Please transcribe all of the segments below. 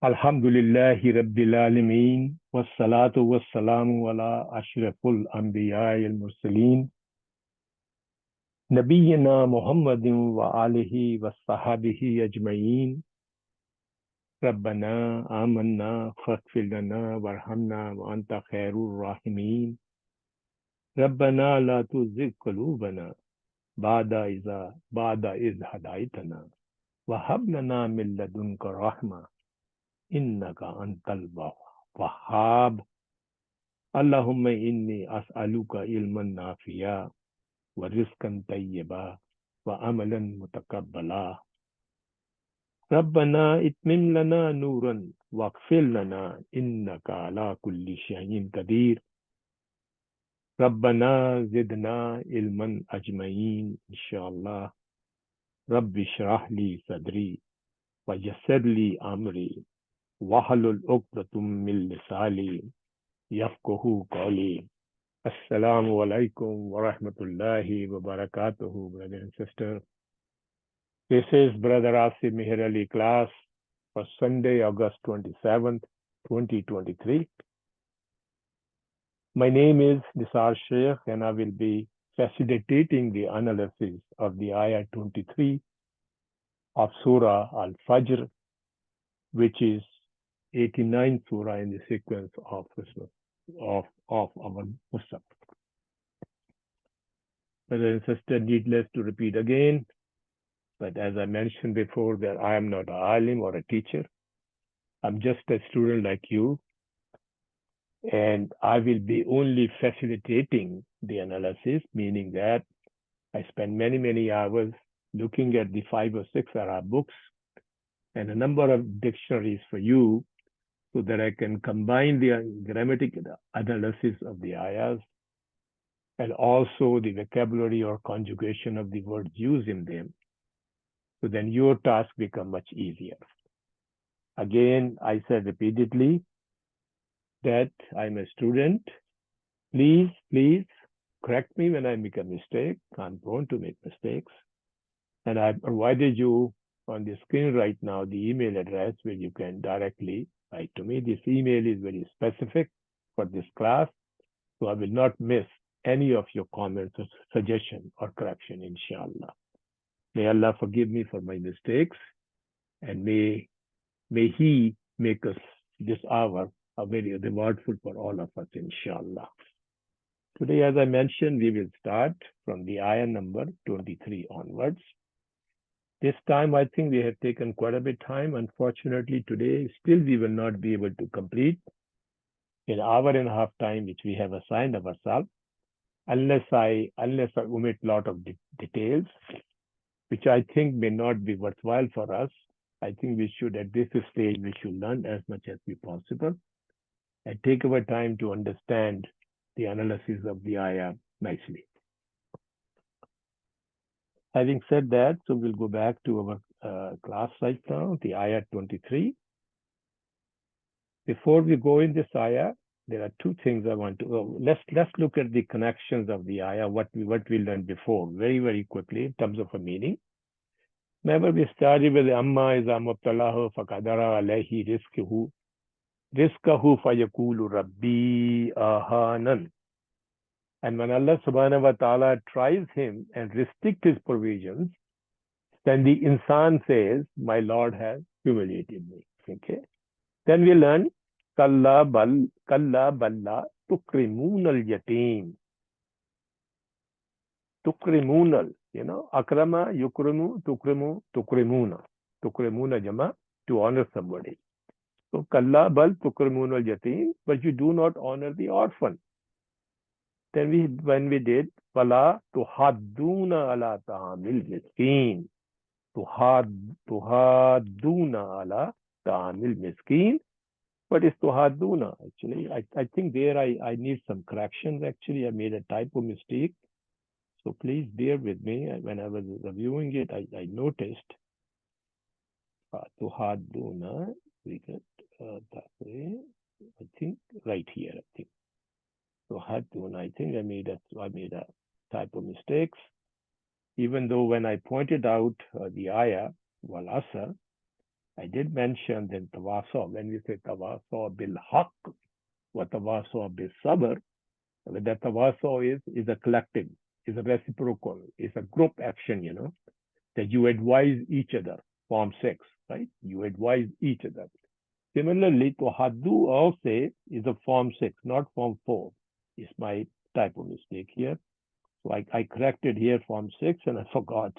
Alhamdulillahi Rabbil Alameen, wassalatu wassalamu ala ashraful anbiya al mursaleen, Nabiyyina Muhammadin wa alihi wa sahabihi ajma'een, Rabbana amanna faghfir lana warhamna wa anta khairur rahimin, Rabbana la tuzigh qulubana ba'da iz hadaytana wa hab lana min ladunka rahma innaka antal wahhab. Allahumma inni as'aluka ilman nafi'a wa rizqan tayyiba wa amalan mutakabbala. Rabbana itmim lana nuran waghfir lana innaka ala kulli shay'in qadir. Rabbana zidna ilman ajma'in inshallah. Rabbi shrah li sadri wa yassir li amri wahlul 'uqdatum min lisani yafqahu qawli. Assalamu alaikum wa rahmatullahi wa barakatuhu, brother and sister. This is Brother Asif Meher Ali class for Sunday, August 27th, 2023. My name is Nisar Sheikh and I will be facilitating the analysis of the Ayah 23 of Surah Al-Fajr, which is 89th Surah in the sequence of our Musaf. Brother and sister, needless to repeat again, but as I mentioned before, that I am not an alim or a teacher. I'm just a student like you, and I will be only facilitating the analysis, meaning that I spend many hours looking at the 5 or 6 Arab books and a number of dictionaries for you so that I can combine the grammatical analysis of the ayahs and also the vocabulary or conjugation of the words used in them. So then your task becomes much easier. Again, I said repeatedly that I'm a student. Please correct me when I make a mistake. I'm prone to make mistakes. And I provided you on the screen right now the email address where you can directly write to me. This email is very specific for this class, so I will not miss any of your comments or suggestion or correction, inshallah. May Allah forgive me for my mistakes, and may He make us this hour a very rewardful for all of us, inshallah. Today, as I mentioned, we will start from the ayah number 23 onwards. This time, I think we have taken quite a bit of time. Unfortunately, today, still we will not be able to complete an hour and a half time, which we have assigned ourselves, unless I omit a lot of details, which I think may not be worthwhile for us. I think we should, at this stage, we should learn as much as we possible and take our time to understand the analysis of the ayah nicely. Having said that, so we'll go back to our class right now, the ayah 23. Before we go in this ayah, there are two things I want to. Let's look at the connections of the ayah, what we learned before, very quickly in terms of a meaning. Remember, we started with Amma iza mubtalahu faqadara alayhi rizqahu fayaqulu rabbi ahanan. And when Allah subhanahu wa ta'ala tries him and restricts his provisions, then the insan says, my Lord has humiliated me. Okay. Then we learn, kalla balla tukrimunal yatim. Tukrimunal, akrama, yukrimu, tukrimuna. Tukrimuna jama, to honor somebody. So kalla bal tukrimunal yatim, but you do not honor the orphan. Then when we did, fala tuhadduna ala ta'amil miskin. Tuhadduna ala ta'amil miskin. What is tuhadduna? Actually, I think there I need some corrections. Actually, I made a typo mistake. So please bear with me. When I was reviewing it, I noticed tuhadduna. We get that way. I think right here. I think. So Hatun, I think I made a typo mistakes. Even though when I pointed out the ayah, wal asr, I did mention that tawasaw, when we say tawasaw bil haq, wa tawasaw bil sabr, that tawasaw is a collective, is a reciprocal, is a group action, that you advise each other. Form 6, right? You advise each other. Similarly, to haddu also is a form 6, not form 4. It's my typo mistake here. So I corrected here form 6 and I forgot.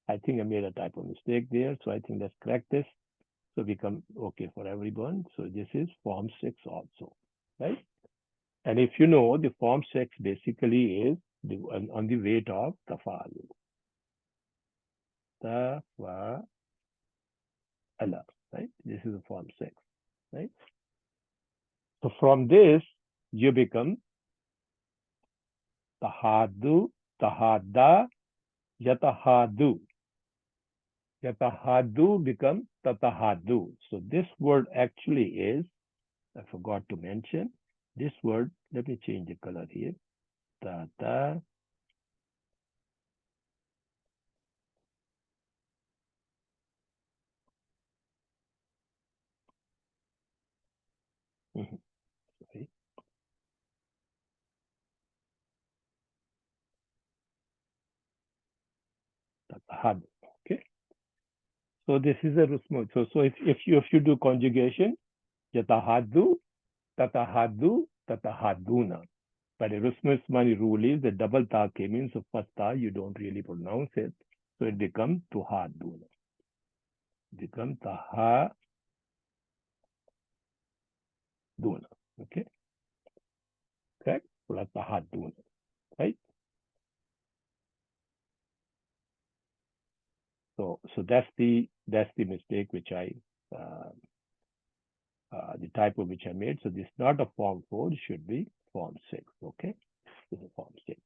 I think I made a typo mistake there. So I think let's correct this. So become okay for everyone. So this is form 6 also, right? And if you know, the form 6 basically is on the weight of tafa'alu. Tafa'ala, right? This is the form 6, right? So from this, you become tahaddu, tahadda, yatahaddu. Yatahaddu becomes tatahaddu. So this word actually is, I forgot to mention, this word, let me change the color here. Tata. Sorry. Tatahaddu. Okay. So this is a rusmo. So if you do conjugation, yatahaddu, tatahaddu, tatahadduna. But a Rusmo Usmani rule is the double ta came in, so first ta you don't really pronounce it. So it becomes tuhaduna. Become tahaduna. Okay? Correct? Tahaduna. Right? So that's the mistake which I the typo which I made. So this is not a form 4, it should be form 6. Okay? This is form 6.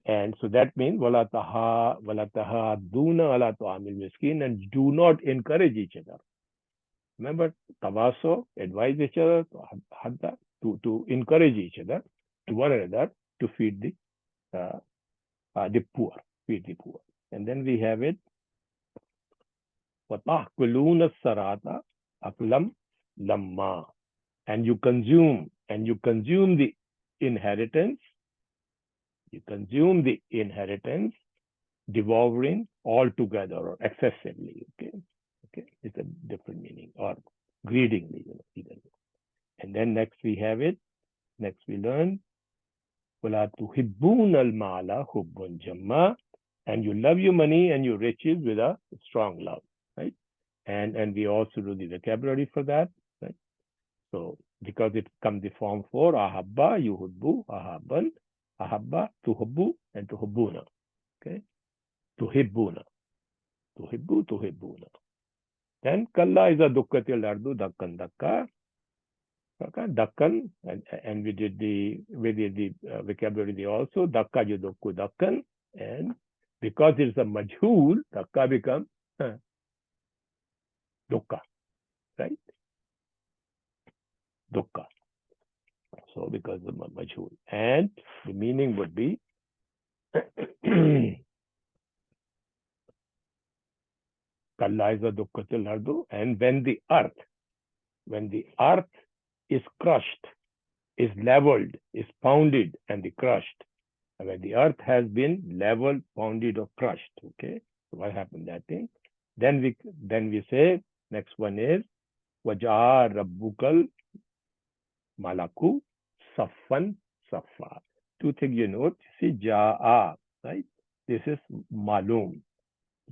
And so that means wala tahaduna ala ta'amil miskin, and do not encourage each other. Remember, tawaso, advise each other, hadda, to encourage each other, to one another, to feed the poor, feed the poor. And then we have it, وَتَأْكُلُونَ السَّرَاطَ أَكْلًا لَمَّا. And you consume the inheritance, devouring altogether or excessively. Okay, it's a different meaning, or greedingly, either. And then next we have it. Next we learn, وَلَا تُحِبُّونَ الْمَالَ حُبًّا جَمًّا. And you love your money and your riches with a strong love, right? And we also do the vocabulary for that, right? So because it comes the form 4, ahabba, yuhibbu, ahabban, ahabba, tuhibbu, and tuhibbuna. Okay, tuhibbuna, tuhibbu, tuhibbuna. Then kalla is a dukkatil ardu, dakkan dakka. Okay, dakkan, and we did the vocabulary also, dakka yudukku dakkan, and because it's a majhul, dakka becomes dukka, right? Dukka. So because of majhul, and the meaning would be kalla is a dukkatil ardu, and when the earth is crushed, is leveled, is pounded, and crushed. When the earth has been leveled, pounded, or crushed. Okay, so what happened that thing? Then we say next one is Waja Rabbukal Malaku Saffan Saffa. Two things you note. See Ja'a, right? This is Malum.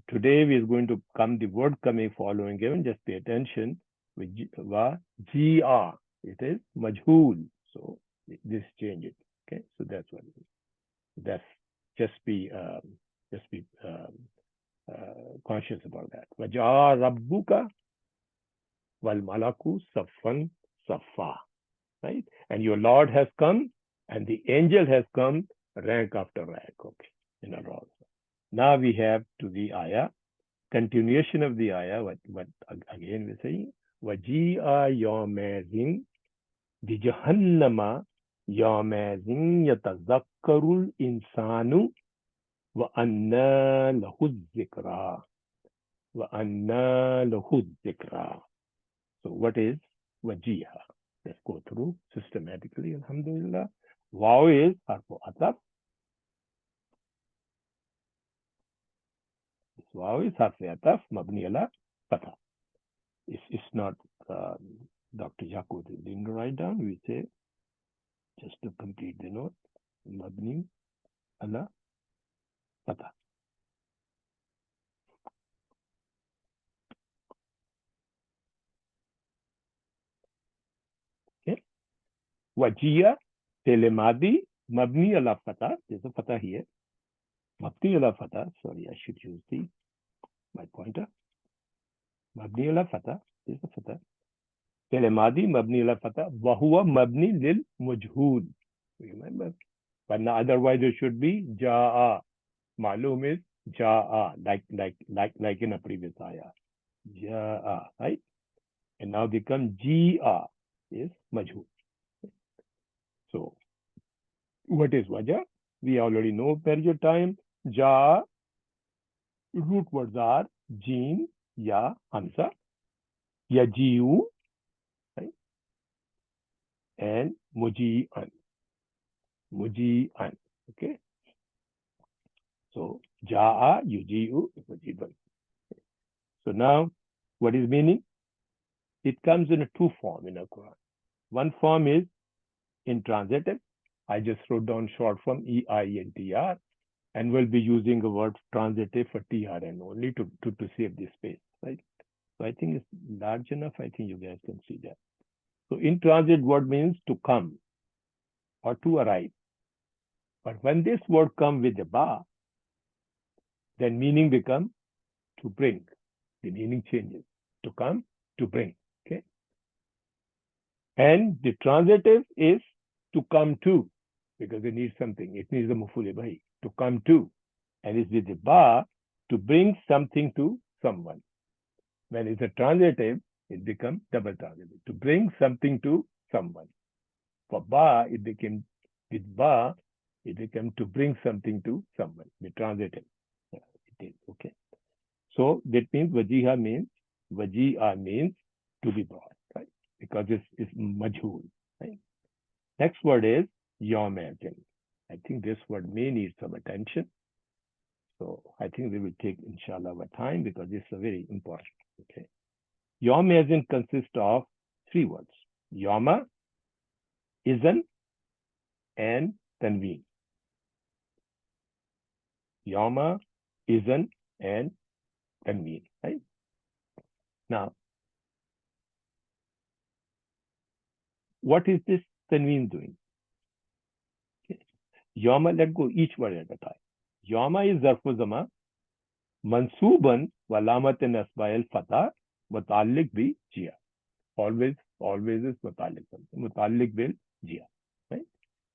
Today we is going to come the word coming following given. Just pay attention. With G-R. It is Majhul. So this change it. Okay, so that's what it is. That's just be conscious about that. Waja Rabbuka wal malaku saffan saffa. Right? And your Lord has come, and the angel has come, rank after rank. Okay, in a row. Now we have to the ayah, continuation of the ayah. What again we say? Waji'a yawmazin bi jahannama yawmazin yatazakkarul insanu wa anna lahu zikra. وَأَنَّا لَهُ الذِّكْرَى. So what is wajiha? Let's go through systematically. Alhamdulillah. Waw is harfu ataf. Waw is harfu ataf mabni ala fatha. It's not Dr. Yaqub didn't write down. We say just to complete the note mabni ala fatha. Okay. Wajiya telemadi mabni ala fatha. There's a fatha here. Mabni ala fatha. Sorry, I should use my pointer. Mabni ala fatha. There's a fatha. Telemadi mabni ala fatha. Wahuwa mabni lil mujhul. Remember? But now otherwise it should be ja'a. Malum is ja'a, like in a previous ayah. Ja'a, right? And now become ji'a is majhul. So what is wajah? We already know period time. Ja, root words are jeen, ya, hamza, yajiu, right? And muji'an. Muji'an. Okay. So ja'a, yuji'u, muji'an. So now what is meaning? It comes in a two form in the Quran. One form is intransitive. I just wrote down short form EINTR, and we'll be using a word transitive for TRN only to save this space, right? So I think it's large enough. I think you guys can see that. So intransit word means to come or to arrive. But when this word comes with the ba, then meaning becomes to bring. The meaning changes. To come, to bring. Okay. And the transitive is to come to, because it needs something. It needs the maf'ul bihi, to come to. And it's with the ba, to bring something to someone. When it's a transitive, it becomes double transitive. To bring something to someone. For ba, it became, with ba, it became to bring something to someone. The transitive. Yeah, it is, okay. So that means wajiha means to be brought, right? Because it's majhul, right? Next word is yawmazin. I think this word may need some attention. So I think we will take, inshallah, our time because this is very important. Okay. Yawmazin consists of three words. Yawma, izan, and tanween. Yawma, izan, and tanween, right? Now, what is this tanween doing? Okay. Yawma, let's go each word at a time. Yawma is zarfu zama, mansuban walamat nasba al fatah, mutalik bi jia. Always is mutalik something. Mutalik bil jia. Right?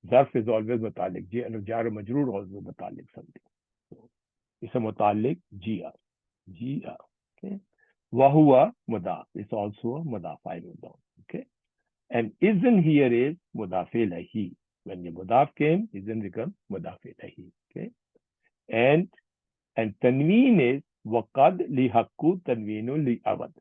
Zarf is always mutalik. Jia and jar majroor also mutalik something. So it's a mutalik jia. Jia. Okay. Wahuwa mudaf. It's also a mudaf. I wrote down. Okay. And isn't here is mudaf ilahi. When the mudaf came, isn't become mudaf ilahi. Okay. And tanween is waqad li haqqu tanweenu li awad.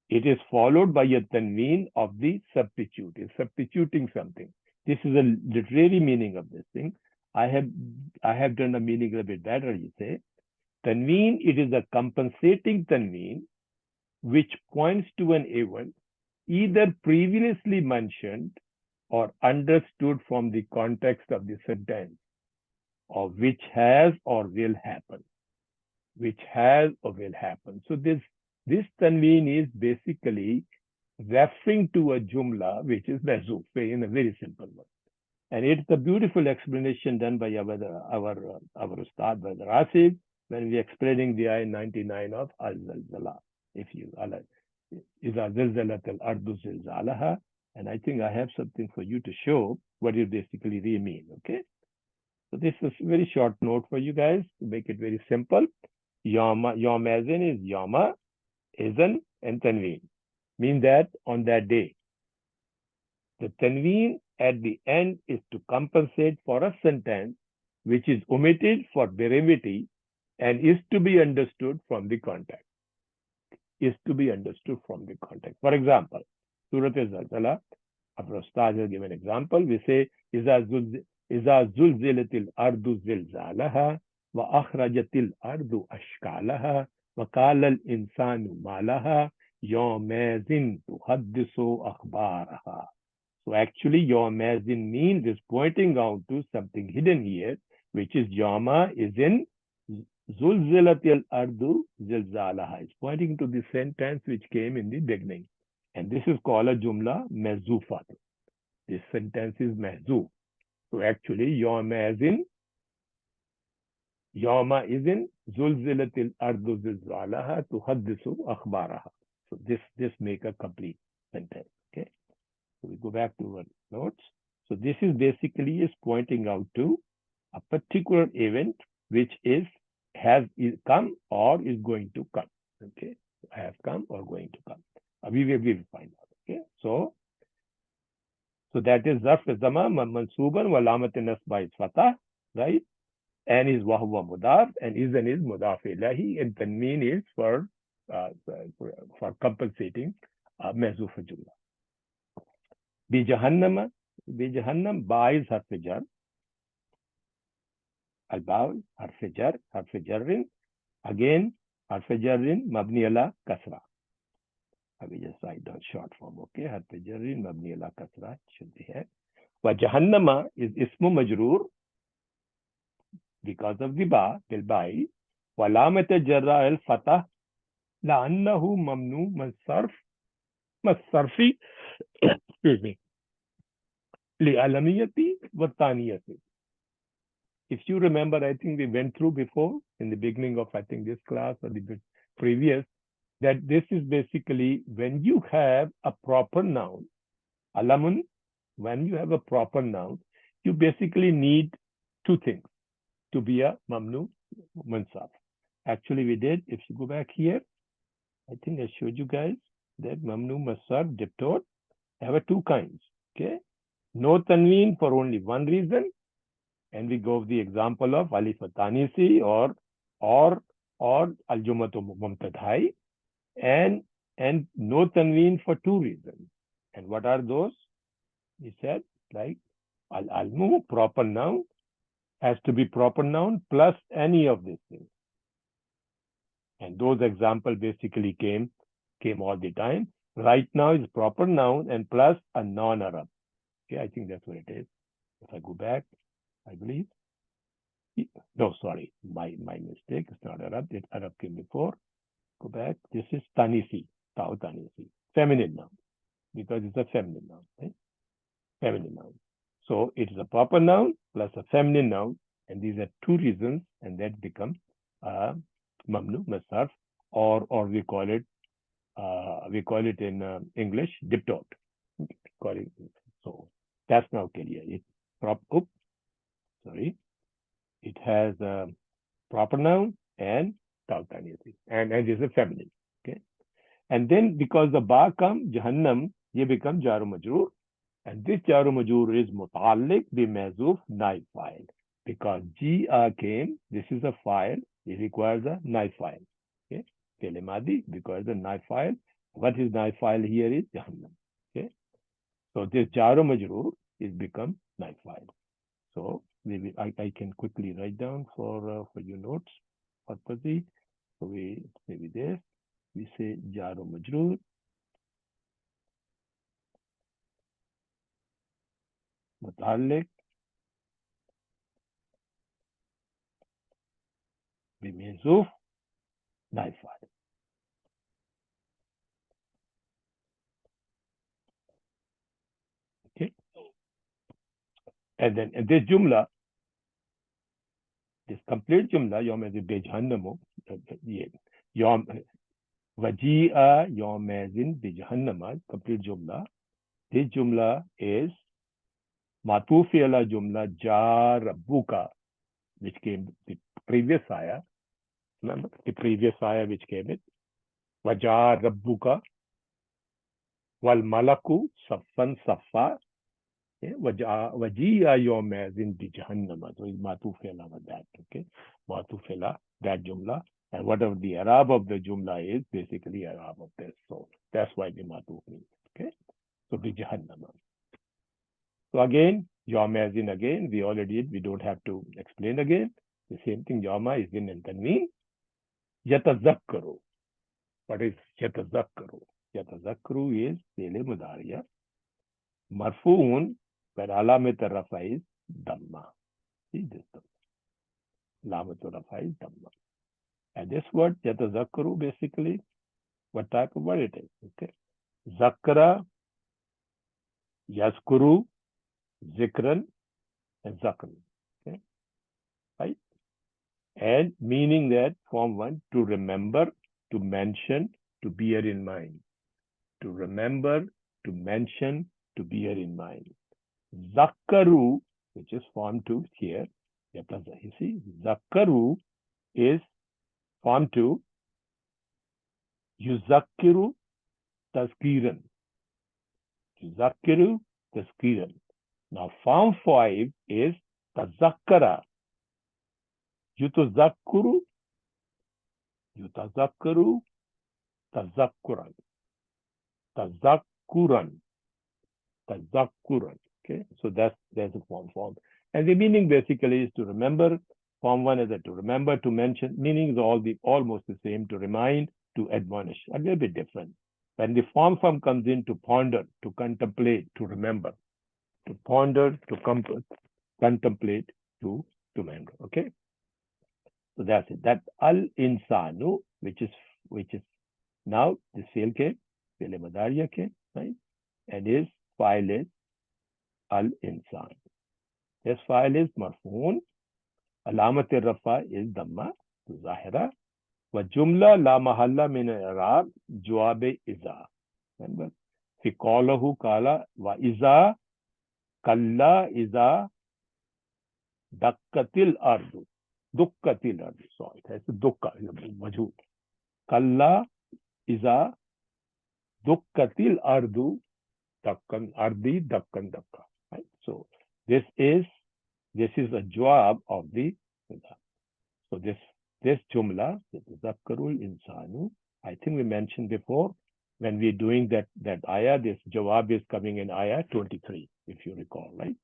It is followed by a tanween of the substitute. It's substituting something. This is a literary meaning of this thing. I have done a meaning a bit better, you say. Tanween, it is a compensating tanween which points to an event either previously mentioned or understood from the context of the sentence, or which has or will happen. Which has or will happen. So this tanween is basically referring to a jumla which is mahzoof in a very simple word. And it's a beautiful explanation done by our Ustad, Brother Asif, when we're explaining the ayah 99 of Al-Zalzala. If you إِذَا زَلْزَلَتِ الْأَرْضُ زِلْزَالَهَا. And I think I have something for you to show what it basically really means. Okay. So this is a very short note for you guys to make it very simple. Yawmazin is yawma, izan, and tanween. Mean that on that day. The tanween at the end is to compensate for a sentence which is omitted for brevity and is to be understood from the context. is to be understood from the context. For example, Surah Al-Zalzala, our Ustad has given an example. We say, إِذَا زُلْزِلَتِ الْأَرْضُ زِلْزَالَهَا وَأَخْرَجَتِ الْأَرْضُ أَشْكَالَهَا وَقَالَ الْإِنسَانُ مَا لَهَا يَوْمَئِذٍ تُحَدِّثُ أَخْبَارَهَا. So actually, Yawmazin means is pointing out to something hidden here, which is Yawma is in Zulzilatil Ardu Zilzalaha. It's pointing to the sentence which came in the beginning. And this is called a Jumla Mehzufat. This sentence is Mehzuf. So actually, Yawma is in Zulzilatil Ardu Zilzalaha Tuhaddisu Akhbaraha. So this make a complete sentence. Okay. So we go back to our notes. So this is basically is pointing out to a particular event which has come or is going to come. Okay, has come or going to come. We will find out. Okay, so that is Zarf Zama Mansuban wa Lamat Nasba is Fatah, right? And is Wahwa Mudaf and Izan is Mudaf Ilahi, and Tanmeen is for compensating Mehzuf Jumla. Bijahannam, ba is harf jar. Al-ba harf jar, again harf jarrin mabni ala kasra. I will just write down short form. Okay, harf jarrin mabni ala kasra should be here. Wa jahannama is ismu majroor because of the ba, bil ba'i. Wa lamat jarra al fatah la'annahu mamnu masarfi. Excuse me. لِعَلَمِيَّةِ وَالثَّانِيَةِ. If you remember, I think we went through before in the beginning of, I think, this class or the previous, that this is basically when you have a proper noun, alamun, when you have a proper noun, you basically need two things to be a mamnu mansab. Actually, we did. If you go back here, I think I showed you guys that mamnu mansab diptot have two kinds. Okay. No tanween for only one reason, and we go the example of alif tanisi or al-jumatu mumtadhai, and no tanween for two reasons. And what are those? We said like al-almu, proper noun, has to be proper noun plus any of these things. And those examples basically came all the time. Right now is proper noun and plus a non-Arab. Okay, I think that's what it is. If I go back, I believe. No, sorry, my mistake. It's not Arab. Arab came before. Go back. This is Tanisi, Tau Tanisi, feminine noun, because it's a feminine noun, right? Feminine noun. So it is a proper noun plus a feminine noun, and these are two reasons, and that becomes mamnu masarf, or we call it in English diptot. So that's now clear. It it has a proper noun and tautaniyati, and it is a feminine. Okay, and then because the ba come jahannam, ye become jaru majroor, and this jaru majroor is mutaalliq bi mehzuf naib file, because ja came. This is a file. It requires a naib file. Okay, kelimadi requires a naib file. What is naib file here is jahannam. Okay. So this jaru majroor is become naib file. So maybe I can quickly write down for your notes. Purposely. So maybe this we say jaru majroor. Mutaalliq bi mehzuf naib file. Okay. And then this jumla, this complete jumla, yawmazin bijahannamu, yawm waji'a yawmazin bijahannama, complete jumla. This jumla is matufi ala jumla jar rabbuka, which came the previous ayah. Remember the previous ayah which came it. Wajar rabbuka wal malaku saffan saffa. Waji'a yawmazin bijahannama. So it's matufi ala that. Okay, matufi ala that jumla. And whatever the Arab of the Jumla is, basically Arab of this. So that's why the Matuf means. Okay. So the Jahannama. So again, Yawma as in again, we already did, we don't have to explain again. The same thing, Yawma is in and Tanween. Yatazakkaru. What is Yatazakkaru? Yatazakkaru is Fele Mudariya. Marfuun, where Alamat Rafa is Dhamma. See this Dhamma. Alamat Rafa is Dhamma. And this word Yatazakkaru, basically, what type of word it is? Okay. Zakra, Yaskuru, Zikran, and Zakran. Okay. Right? And meaning that form one, to remember, to mention, to bear in mind. To remember, to mention, to bear in mind. Zakaru, which is form two here. You see, Zakaru is form two. Yuzakiru Tazkiran. Yuzakiru Tazkiran. Now, form five is Tazakara. Yutazakuru, Yutazakuru, Tazakkuran. Tazakkuran. Tazakkuran. Okay, so that's a form. And the meaning basically is to remember. Form one is to remember, to mention. Meaning is almost the same. To remind, to admonish. A little bit different. When the form comes in, to ponder, to contemplate, to remember. To ponder, to contemplate, to remember. Okay. So that's it. That al-insanu, which is now the fi'l came, fi'l madariya came, right? And his file is al-insan. His file is marfoon. Alamat rafa is dhamma, zahira. Wa jumla la mahalla min i'rab jawab iza. Remember? Fi qalahu qala wa iza kalla iza dakkatil ardu. Dukkatil ardu. So it has dukka, majhul. Kalla iza dukkatil ardu dakkan ardi dakkan dakka. Right? So this is a jawab of the so this jumla, Zakkarul insanu, I think we mentioned before when we're doing that ayah, this jawab is coming in ayah 23, if you recall, right?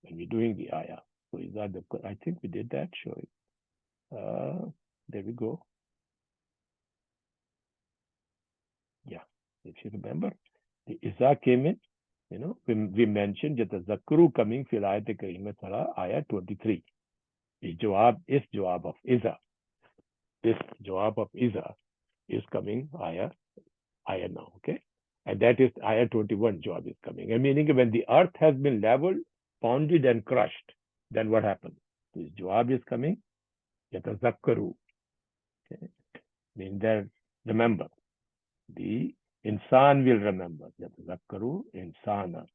When we're doing the ayah. So is that I think we did that, show it. There we go. Yeah, if you remember, the Iza came in, we mentioned that the Zakru coming fil ayat karima thala ayat 23. The jawab is jawab of Iza. This jawab of Iza is coming ayah now, okay? And that is ayah 21 jawab is coming. And meaning when the earth has been leveled, pounded and crushed, then what happens? This jawab is coming, yatazakkaru. Okay? Mean that remember. The insan will remember. Yatazakkaru insana.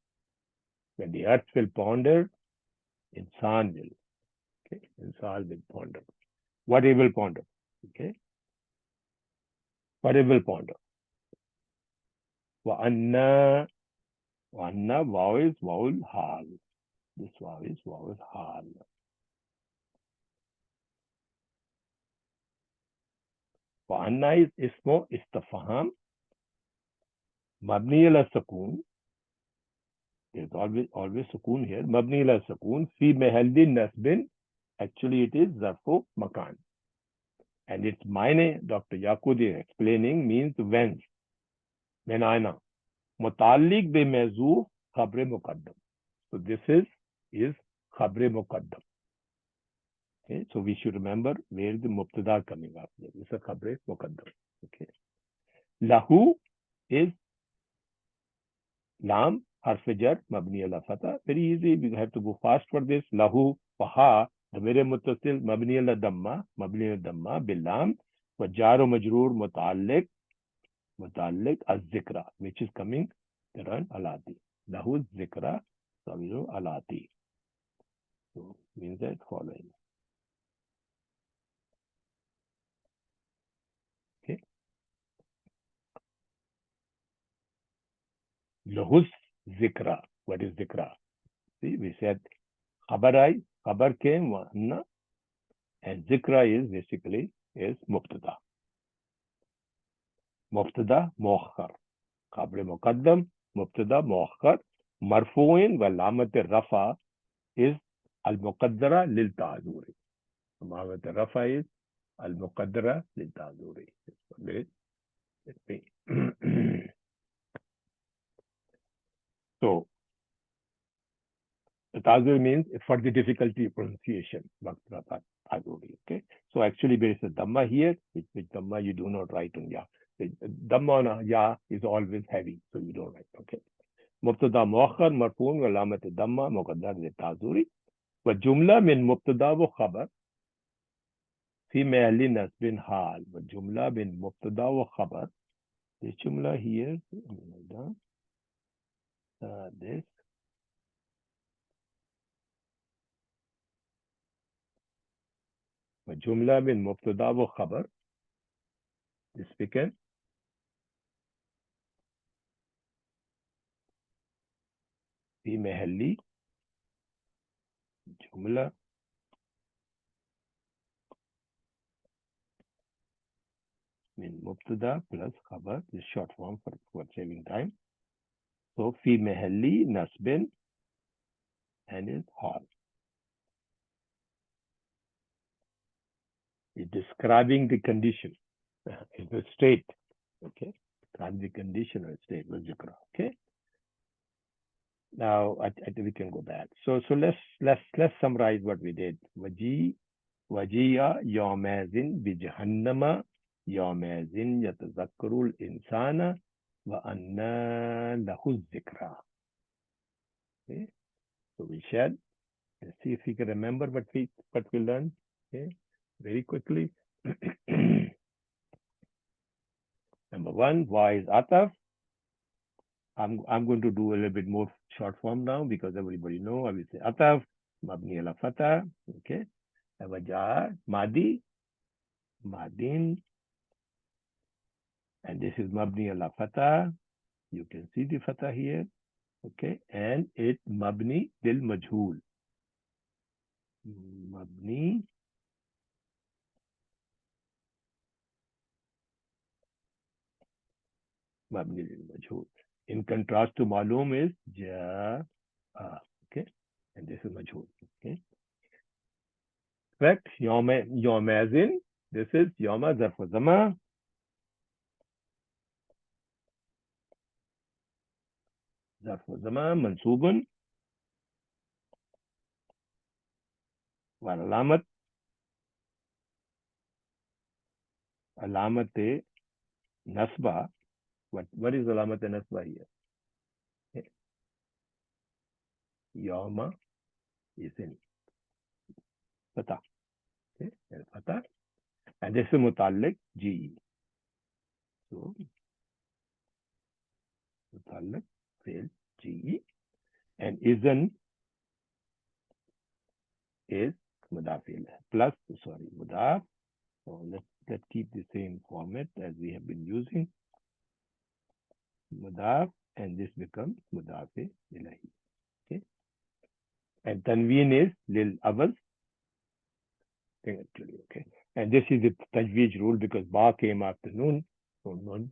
When the earth will ponder, insan will. Okay? Insan will ponder. What he will ponder? Okay? What he will ponder? Wa anna waw is wawul hal. This waw is wawul hal. Wa anna is ismo istifham. Mabni ala sakun. There's always sakun here. Mabni ala sakun. Fi mahallin nasbin. Actually, it is zarfu makan. And its mine, Dr. Yaqub is explaining, means whence. When aina. Mutalik be mezuf khabre muqaddam. So this is khabre muqaddam. Okay, so we should remember where the mubtada coming up. This is a khabre muqaddam. Okay. Lahu is lam harf jar mabni ala fatha. Very easy. We have to go fast for this. Lahu faha ضمير متصل مبني على ضمة باللام وجار ومجرور متعلق الذكرى which is coming around alati lahu zikra sawiru alati. So means that following. Okay. Lahu zikra. What is zikra? See, we said khabar came and zikra is basically is mubtada. Mubtada muakhar. Khabr muqaddam, mubtada muakhar. Marfu'in wal alamat rafa is al-muqaddara lil ta'zuri. Alamat rafa is al-muqaddara lil ta'zuri. Let me. So, Ta'zuri means for the difficulty pronunciation. Okay. So actually there is a Dhamma here, which Dhamma you do not write on Ya. The Dhamma on Ya is always heavy, so you don't write. Okay. Mubtada muakhar marfuun wa alamat Dhamma muqaddar li Ta'zuri. Wa jumla min mubtada wa khabar fi mahalli nasbin hal. Wa jumla min mubtada wa khabar. This jumla here, this. جملة من مبتدا وخبر this became في محل جملة من مبتدا plus خبر this short form for saving time. So في محل نصب and is hal. It's describing the condition. It's a state. Okay. Describe the condition or state. Okay. Now I think we can go back. So let's summarize what we did. وجيء يومئذ بجهنم يومئذ يتذكر الإنسان وأنى له الذكرى. Okay. So we shared. Let's see if we can remember what we learned. Okay. Very quickly. Number one, why is ataf? I'm going to do a little bit more short form now because everybody know. I will say ataf, mabni ala fatah. Okay. Wajah, madi, madin. And this is mabni ala fatah. You can see the fatah here. Okay. And it mabni lil majhul. Mabni lil majhul. In contrast to malum is ja. Okay. And this is majhul. Okay. Correct. Yawmazin. This is yawma zarf zaman. ظرف زمان منصوب والعلامة علامة نصبة. What is علامة نصبة here? Okay. يوم إذن فتح. Okay. فتح. And this is متعلق جي. So متعلق فعل جي. And إذن is مضاف إليه plus مضاف. So let's keep the same format as we have been using. مضاف and this becomes مضاف إليه. Okay. And tanween is lil awal. Actually, okay. And this is the tajweed rule because ba came after noon, so one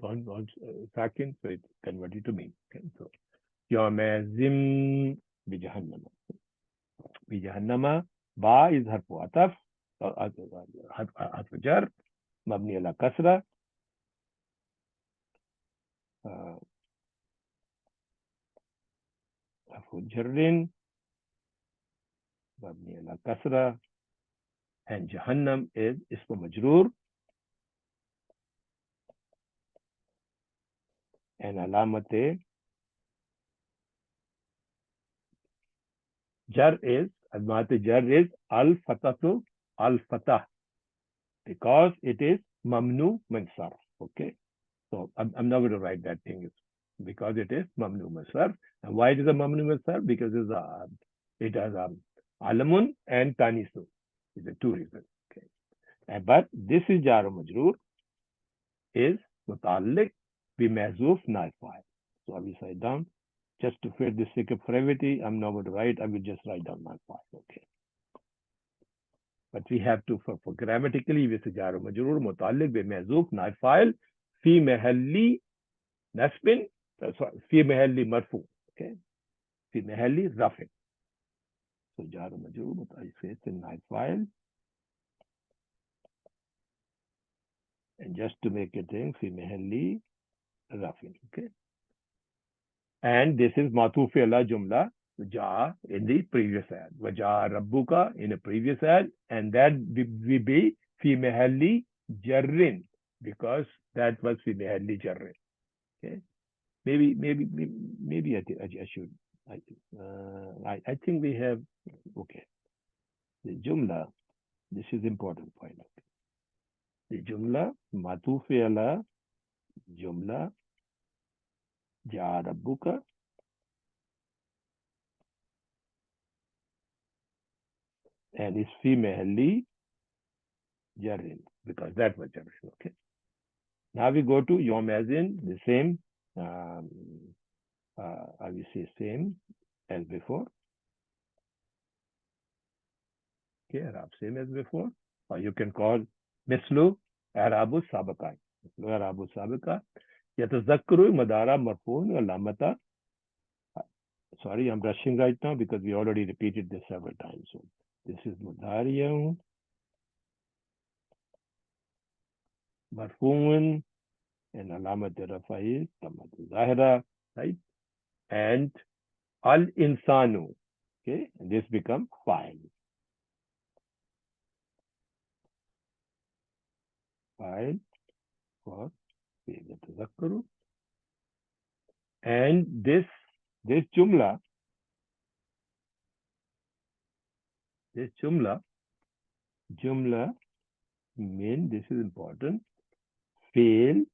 second, so it's converted to mean. Okay. So yawmazim bijahannama. Bijahannama, ba is harfu ataf, harfu jar, mabni ala kasra. Harfu jarrin, mabni ala kasra. And Jahannam is ismu majroor. And alamate jar is al-fatatu al-fatah because it is mamnu min sarf. Okay. So I'm not going to write that thing because it is mamnu min sarf. And why it is a mamnu min sarf? Because it has alamun and tanisu. These are two reasons. Okay. But this is jar majroor is muta'alliq bi mahzuf naib fa'il. So I will write down just to fit the sake of brevity. I'm not going to write. I will just write down naib fa'il. Okay. but we have to for grammatically with jar majrur mutaalliq bi mahzuf naib fa'il fi mahalli nasbin fi mahalli marfu. Okay, fi mahalli rafin. So jar majrur mutaalliq in naib fa'il, and just to make it thing fi mahalli rafin. Okay, and this is matuf ala jumla ja in the previous ad, waja rabbuka in a previous ad, and that will be fi mahalli jarrin, because that was fi mahalli jarrin. Okay, maybe I should. I think we have. Okay, the jumla. This is important point. The jumla matuf ala jumla ja rabbuka, and it's fi mahalli jarrin, because that was jarrin. Okay. Now we go to Yom Azin, the same, I will say same as before. Okay, Arab, same as before. Or you can call Mislu Arabu Sabaka. Mislu Arabu Sabaka. Yatazakru Madara Marfun Lamata. Sorry, I'm rushing right now because we already repeated this several times. So this is Madariya Marfun and Alamat Rafai, Tamat Zahira, right? And Al Insanu. Okay, and this becomes file. File for Tazakkaru. And this jumla mean, this is important, fail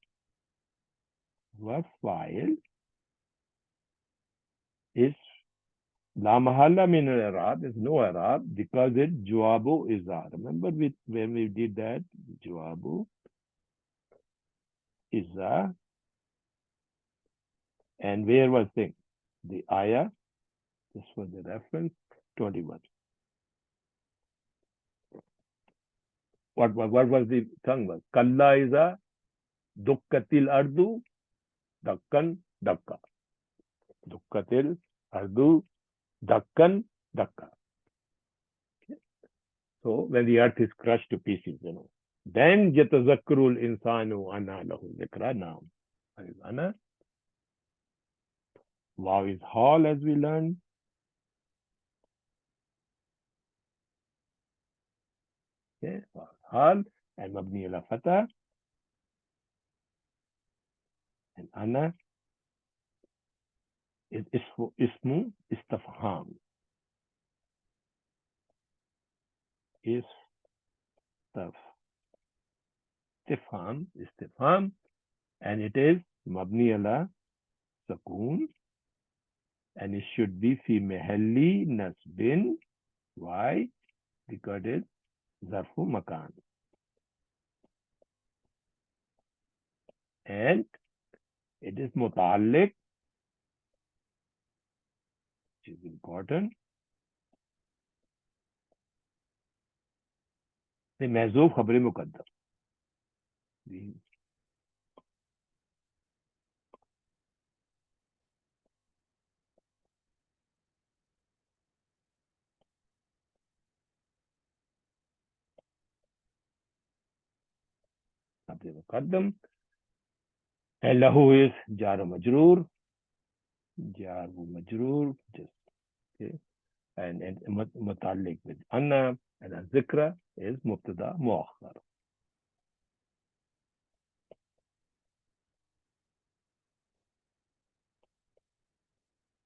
was file is la mahalla min al-i'rab, is no i'rab because it jawabu izar. Remember when we did that, jawabu izar, and where was thing? The ayah, this was the reference, 21. What was the tongue was? Kalla iza dukkatil ardu dakkan dakka. Dukkatil ardu dakkan dakka. Okay. So when the earth is crushed to pieces, then yatazakkarul insanu anna lahu dhikra. Now ana, waw is hal, as we learned. Okay, hal and mabni ala fatah, and ana is ismu istifham. Istifham, and it is mabni ala sakun, and it should be fi mahalli nasbin. Why? Because it is zarfu makan, and it is mutaalliq, which is important. The महजूफ Khabar Muqaddam. Khabar Muqaddam, and lahu is jar majroor, just okay, and mutaalliq with anna, and zikra is mubtada muakhar.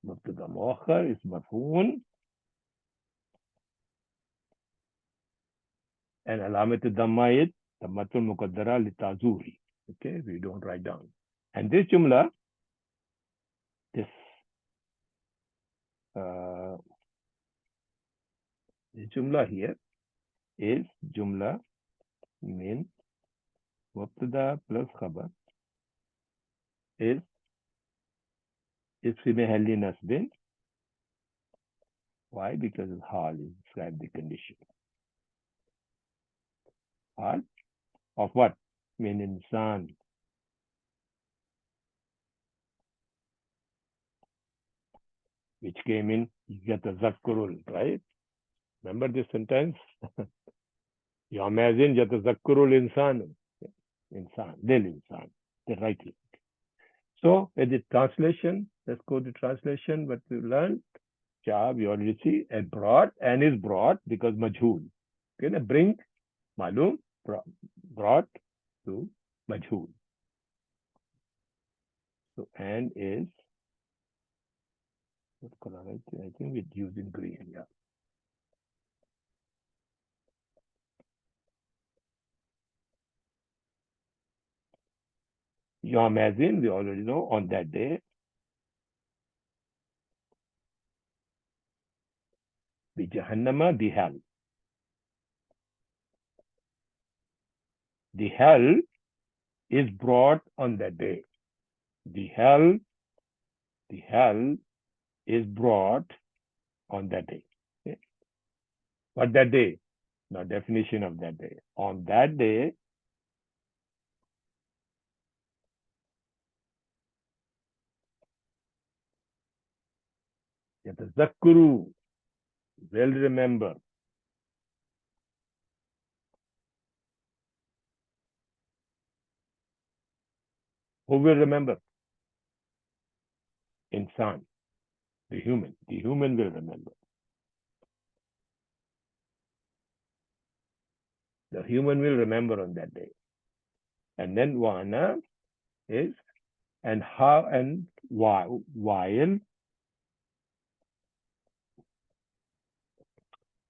مبتدا مؤخر is مرفوع, and علامة الضمة ضمة المقدرة للتعذوري. Okay, we don't write down. And this jumla, this jumla here is jumla min mubtada plus khabar is fi mahalli nasbin. Why? Because hal is describe the condition. hal of what? Min insan, which came in yatazakkurul, right? Remember this sentence? You imagine yatazakkurul insan, lil insan, the right. So, in the translation, let's go to translation, what we learned. Job, you already see, and brought, and is brought because majhul. Okay, bring, malum, brought to majhul. So, and is, what color? I think it's using green, yeah. Yom as in, we already know, on that day, the Jahannama, the hell. The hell is brought on that day. The hell is brought on that day. Okay? What that day? Now, definition of that day. On that day, yatazakkuru, will remember. Who will remember? Insan, the human. The human will remember. The human will remember on that day. And then wana is, and how and why, while.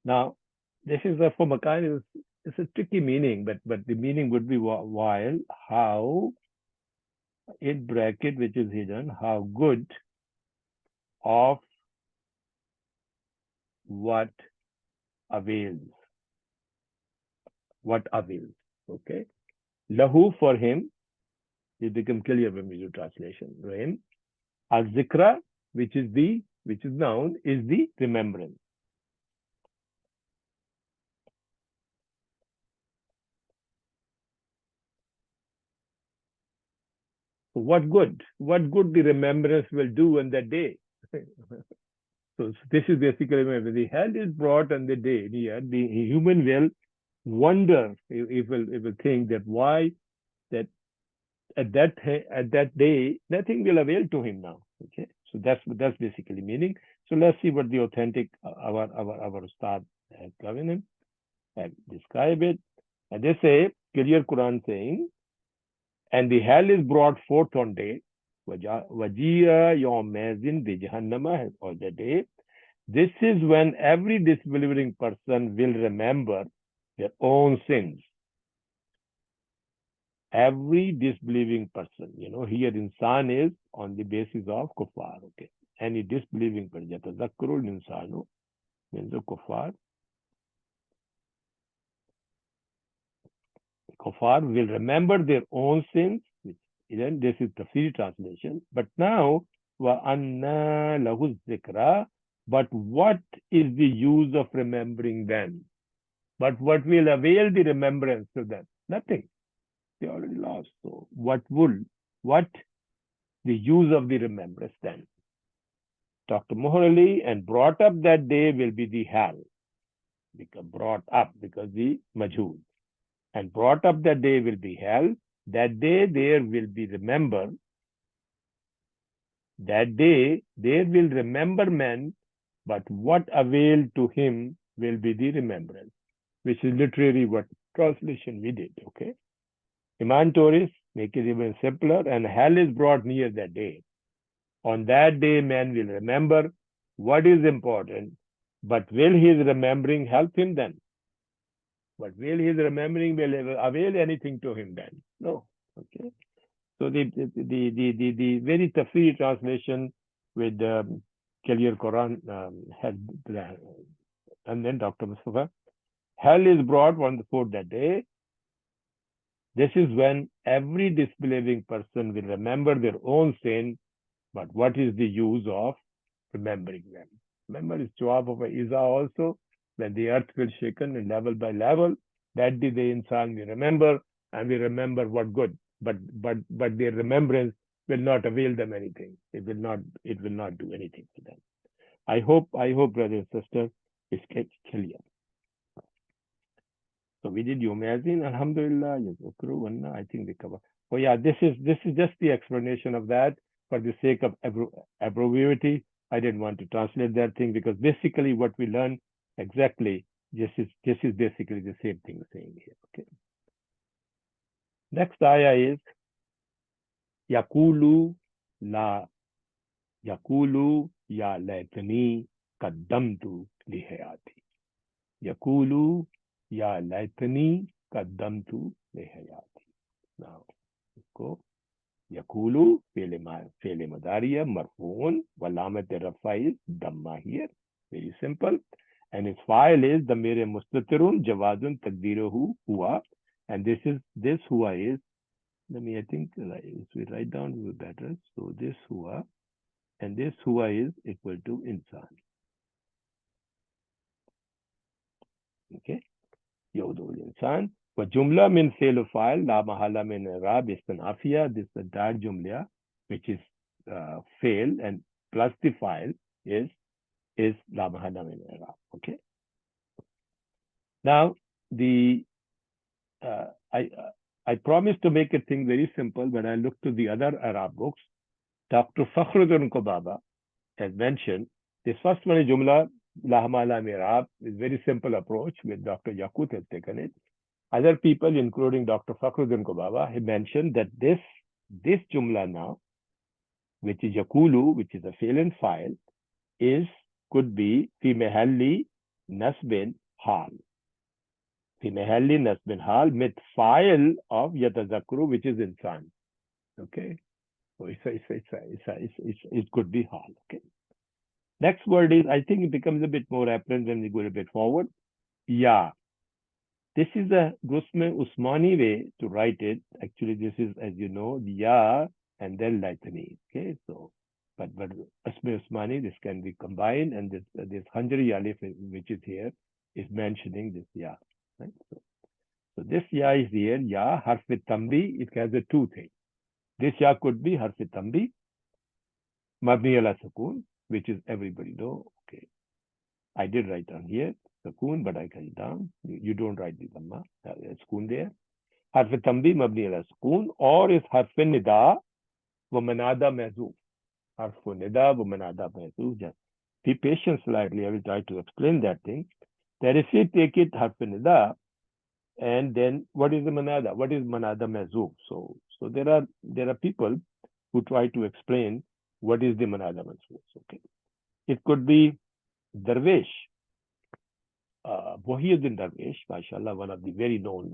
Now, this is a, for Makai, it's a tricky meaning, but the meaning would be while, how, in bracket, which is hidden, how good of what avails. What avails. Okay. Lahu, for him, it become clear when we do translation. Rain. Al-Zikra, which is noun, is the remembrance. So what good? What good the remembrance will do on that day? So this is basically the hell is brought on the day. Here, the human will wonder, it will think that why that at that day nothing will avail to him now. Okay, so that's basically meaning. So let's see what the authentic our Ustad has given him and describe it. And they say, clear Quran saying, and the hell is brought forth on day. Wajia yawmazin bi jahannama, on the day. This is when every disbelieving person will remember their own sins. Every disbelieving person, here insan is on the basis of kuffar, okay? Any disbelieving person, yatazakkarul insanu, means the kuffar. Kuffar will remember their own sins, which then this is the free translation. But now, wa anna lahu zikra, but what is the use of remembering them? But what will avail the remembrance to them? Nothing. They already lost. So what the use of the remembrance then? Dr. Mohali, and brought up that day will be the hell. Because brought up, because the majhul. And brought up that day will be hell. That day there will be remember. That day there will remember men, but what avail to him will be the remembrance, which is literally what translation we did, okay? Iman Tourist, make it even simpler, and hell is brought near that day. On that day, man will remember what is important, but will his remembering help him then? But will his remembering will avail anything to him then? No. Okay. So the very tafsir translation with clear Quran had, and then Dr. Mustafa, hell is brought on the fourth that day. This is when every disbelieving person will remember their own sin, but what is the use of remembering them? Remember, it's jawab of Iza also, when the earth will shaken and level by level. That day the insan we remember, and we remember what good. But their remembrance will not avail them anything. It will not do anything for them. I hope, brother and sister, it's clear. So we did Yom Yazin, Alhamdulillah, Yazukru, and I think we cover. Oh yeah, this is just the explanation of that for the sake of abbreviity. I didn't want to translate that thing because basically what we learn exactly, this is basically the same thing saying here. Okay. Next ayah is Yakulu la Yakulu ya laitani qaddamtu li hayati. Yakulu ya laitani qaddamtu li hayati. Now, go. Yakulu fi'l madariya marfuun walamat rafa is damma here. Very simple. And its file is damir mustatirun jawazun taqdiruhu huwa. And this huwa is, let me, I think, if we write down, it will be better. So this huwa, and this huwa is equal to insan. Okay. Yawdul insan. وجملة من فعل فاعل لا محل من إعراب استنافية. This is the entire jumla, which is fail, and plus the file is لا محل من إعراب. Okay. Now I promised to make a thing very simple, but I looked to the other Arab books. Dr. Fakhruddin Qubaba has mentioned this first one is jumla لا محل من إعراب. Is very simple approach with Dr. Yaqut has taken it. Other people, including Dr. Fakhruddin Qubaba, he mentioned that this jumla now, which is yakulu, which is a fail and file, could be fi mahalli nasbin hal. Fi mahalli nasbin hal with file of yatazakru, which is insan. Okay, so it could be hal. Okay. Next word is, I think it becomes a bit more apparent when we go a bit forward. Ya. This is a Gusme Usmani way to write it. Actually, this is, as you know, Ya and then Laitani. Okay, so, but Usme Usmani, this can be combined, and this Hanjari Alif, which is here, is mentioning this Ya. Right? So this Ya is here, Ya, Harf Tambi, it has a two things. This Ya could be Harf Tambi, Mabni ala Sukun, which is everybody know. Okay, I did write down here. Sukun, but I cut it down. You don't write the dhamma. Sukun there. Harf tambi mabni ala sukun, or is harf nida wa manada mahzoof. Harf nida wa manada mahzoof. Just be patient slightly. I will try to explain that thing. That if you take it harf nida, and then what is the manada? What is manada mahzoof? So there are people who try to explain what is the manada mahzoof. Okay, it could be Darwish. Muhyiddin Darwish, mashallah, one of the very known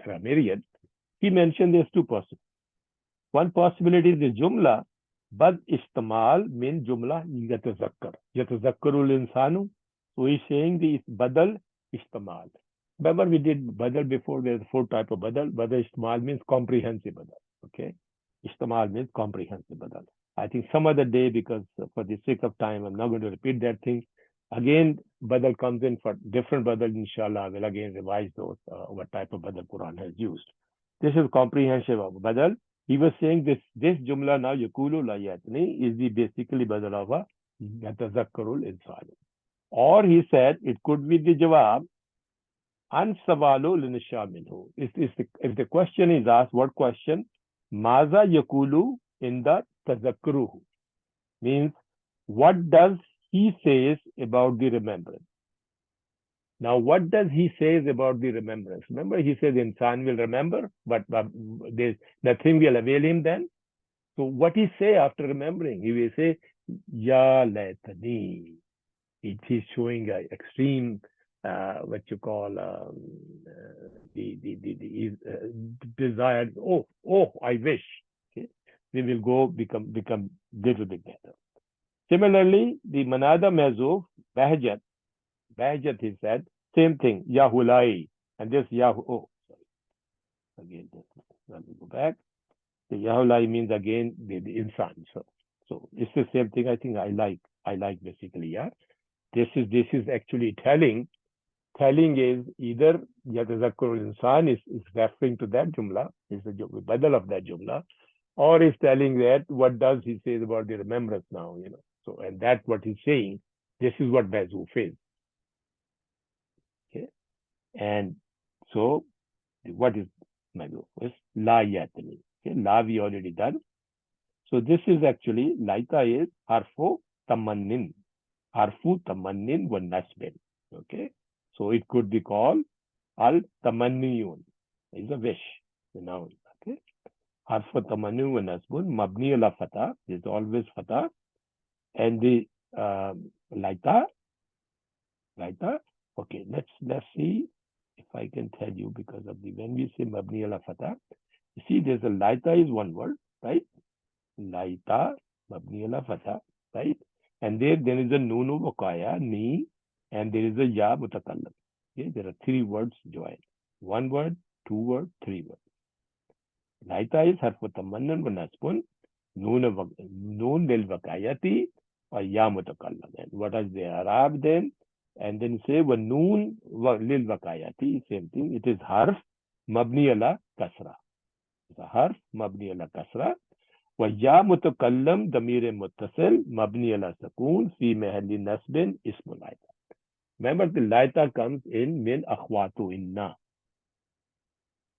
grammarian, he mentioned there's two possibilities. One possibility is the jumla, bad istamal min jumla yatazakkar. Yatazakkarul insanu. So he's saying the badal istamal. Remember we did badal before, there's four types of badal. Badal istamal means comprehensive badal. Okay. Istamal means comprehensive badal. I think some other day, because for the sake of time, I'm not going to repeat that thing. Again, badal comes in for different badal, inshallah. I will again revise those, what type of badal Quran has used. This is comprehensive of badal. He was saying this jumla now, yakulu la yatni, is the basically badal of a yatazakkarul insan. Or he said it could be the jawab, an savalu linisha minhu. If the question is asked, what question? Maza yakulu in the tazakkuruhu. Means, what does he says about the remembrance? Now, what does he says about the remembrance? Remember, he says insan will remember, but there's nothing will avail him then. So what he say after remembering? He will say, Ya laitani. It is showing an extreme, what you call the desire. Oh, I wish. Okay, we will go become little bit better. Similarly, the manada mahzoof, bahjat, he said, same thing, Yahulai. And this Yahu, oh, sorry. Again, let me go back. The Yahulai means again the insan. So it's the same thing. I think I like basically, yeah. This is actually telling telling is either yatazakkur insan is referring to that jumla, is the badal of that jumla, or is telling that what does he say about the remembrance now, So, and that's what he's saying. This is what Bazoof is. Okay. And so, what is Bazoof? Is la yatni. Okay. La we already done. So, this is actually, laita is harfu tamannin. Harfu tamannin wa nasbin. Okay. So, it could be called al tamanniyun. It's a wish, the noun. Okay. Harfu tamannin wa nasbun. Mabni ala fatah is always fatah. And the laita. Okay, let's see if I can tell you, because of the when we say mabni ala fatah, you see there's a laita is one word, right? Laita, mabni ala fatah, right? And there is a nunu wakaya, ni, and there is a ya mutakallam. Okay, there are three words joined. One word, two word, three words. Laita is harfu tamannan wa nasbun, noon lil wakayati, or ya mutakallam. And what is the Arab then? And then say wa noon lil wakayati, same thing. It is harf mabni ala kasra. It's a harf mabni ala kasra. Wa ya mutakallam damir muttasil mabni ala sakun fi mahalli nasbin ismu laita. Remember, the laita comes in min akhwatu inna.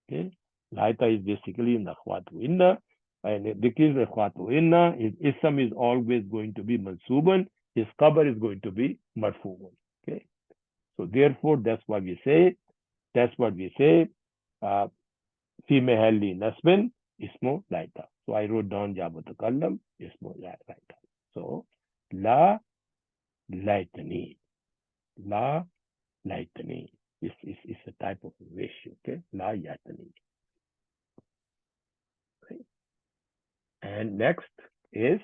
Okay, laita is basically in akhwatu inna. And because akhwatu inna, his ism is always going to be mansuban. His khabar is going to be marfuun. Okay, so therefore that's what we say. Fi mahalli nasbin ismu laita. So I wrote down ya mutakallam ismu laita. So la laitani. La laitani is a type of wish. Okay, la yatani. Okay. And next is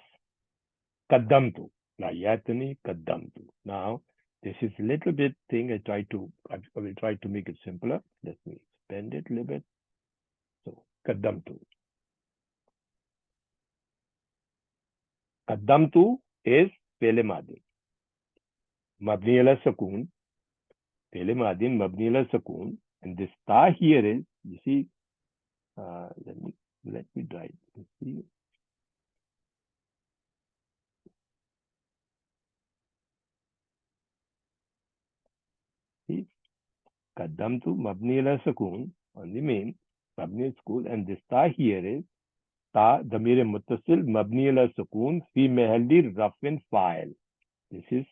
kaddamtu. La yatani kaddamtu. Now, this is a little bit thing I will try to make it simpler. Let me expand it a little bit. So, kaddamtu. Kaddamtu is pele madin. Mabni ala sakun. Pele madin mabni ala sakun. And this ta here is, you see, let me try to see. See, kaddamtu mabni ala sakun on the main mabni school, and this ta here is ta damir muttasil mabni ala sakun fi mahalli rafin fa'il. This is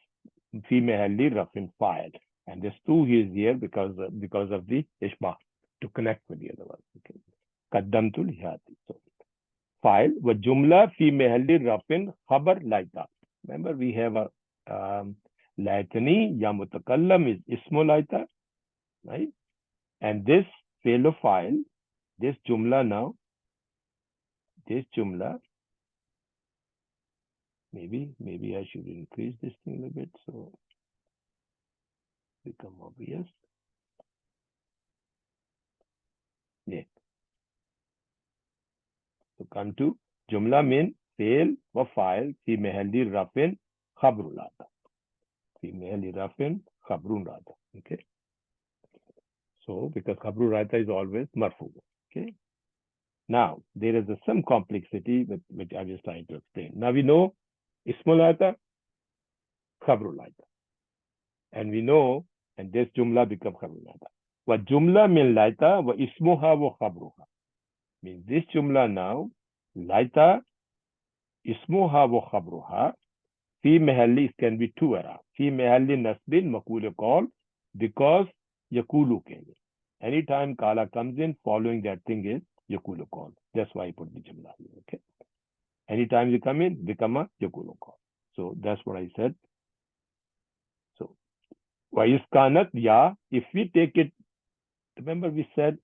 fi mahalli rafin fa'il, and this two is here because of the ishbah to connect with the other one. Okay, kaddamtu lihati. So fa'il wa jumla fi mahalli rafin khabar laita. Remember, we have a laitani ya mutakallam is ismu laita, right? And this fail of file, this jumla now, this jumla, maybe I should increase this thing a little bit so become obvious. Yeah. So come to jumla mean fail wa file fi mahalli rafin khabrun lata. Fi mahalli rafin khabrun lata. Okay. So because khabrun lata is always marfu. Okay. Now there is some complexity which I was trying to explain. Now we know ismu laita, khabrun laita, and we know, and this jumla becomes khabrun laita. Wa jumla min laita wa ismuha wa khabruha. Means this jumla now, laita, ismuha wa khabruha, fi mahalli, it can be two era. Fi mahalli nasbin makul call, because yakulu came in. Anytime kala comes in, following that thing is yakulu call. That's why I put the jumla here. Okay. Anytime you come in, become a yakulu call. So that's what I said. So Vaiskanat ya, if we take it, remember we said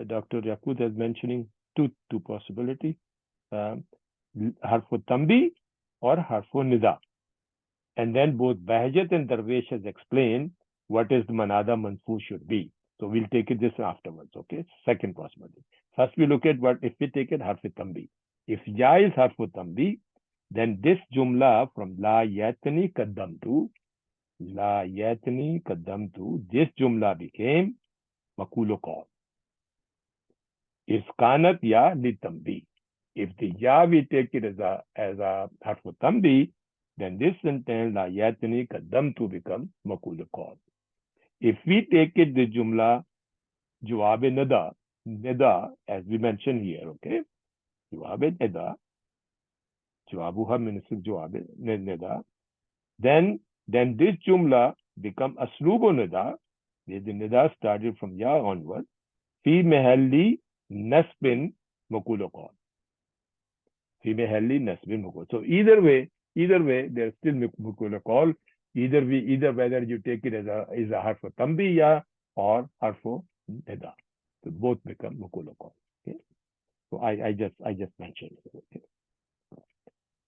Dr. Yaqut is mentioning two possibilities, harfu tambi or harfu nida. And then both Bahjat and Darwesh has explained what is the manada manfu should be. So we'll take it this afterwards. Okay, second possibility. First we look at what if we take it harfu tambi. If ya is harfu tambi, then this jumla from la yatni kaddamtu La yatni qaddamtu. This jumla became maqul qawl. Iskanat ya li tambi. If the ya we take it as a harf tambi, then this sentence la yatni qaddamtu become maqul qawl. If we take it the jumla jawab nida, nida as we mentioned here, okay? Jawab nida, jawabuha min jawab nida. Then this jumla become aslubu nida. The nida started from ya onward. Fi mahalli nasbin maqul qawl. Fi mahalli nasbin maqul. So either way, there's still maqul qawl. Either whether you take it as a harf tambi ya or harf nida. So both become maqul qawl. Okay. So I just mentioned it. Okay.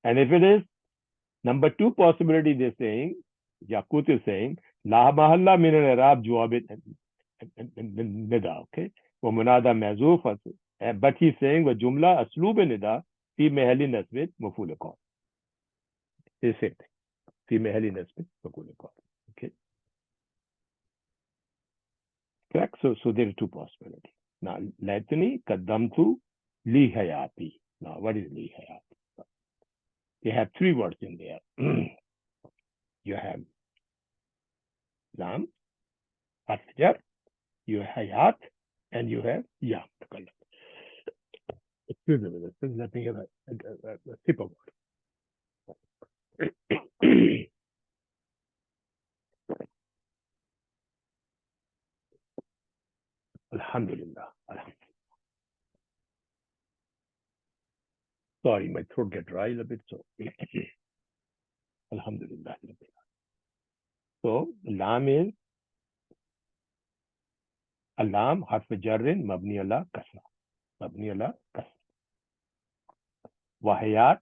And if it is number two possibility, they're saying, Yaqut is saying, La mahalla min al-i'rab jawab nida, okay? Wa munada mazuf. But he's saying, wa jumla aslub nida fi mahalli nasb maf'ul qawl. It's the same thing. Fi mahalli nasb maf'ul qawl. Okay? Correct? So there are two possibilities. Now, latni qaddamtu li hayati. Now, what is li hayati? They have three words in there. You have lam, asjar, you have hayat, and you have ya. Excuse me, let me get a sip of water. Alhamdulillah. Sorry, my throat get dry a little bit, so Alhamdulillah. So lam is alam harf jarrin mabni ala kasra. Mabni ala kasra. Wahayat,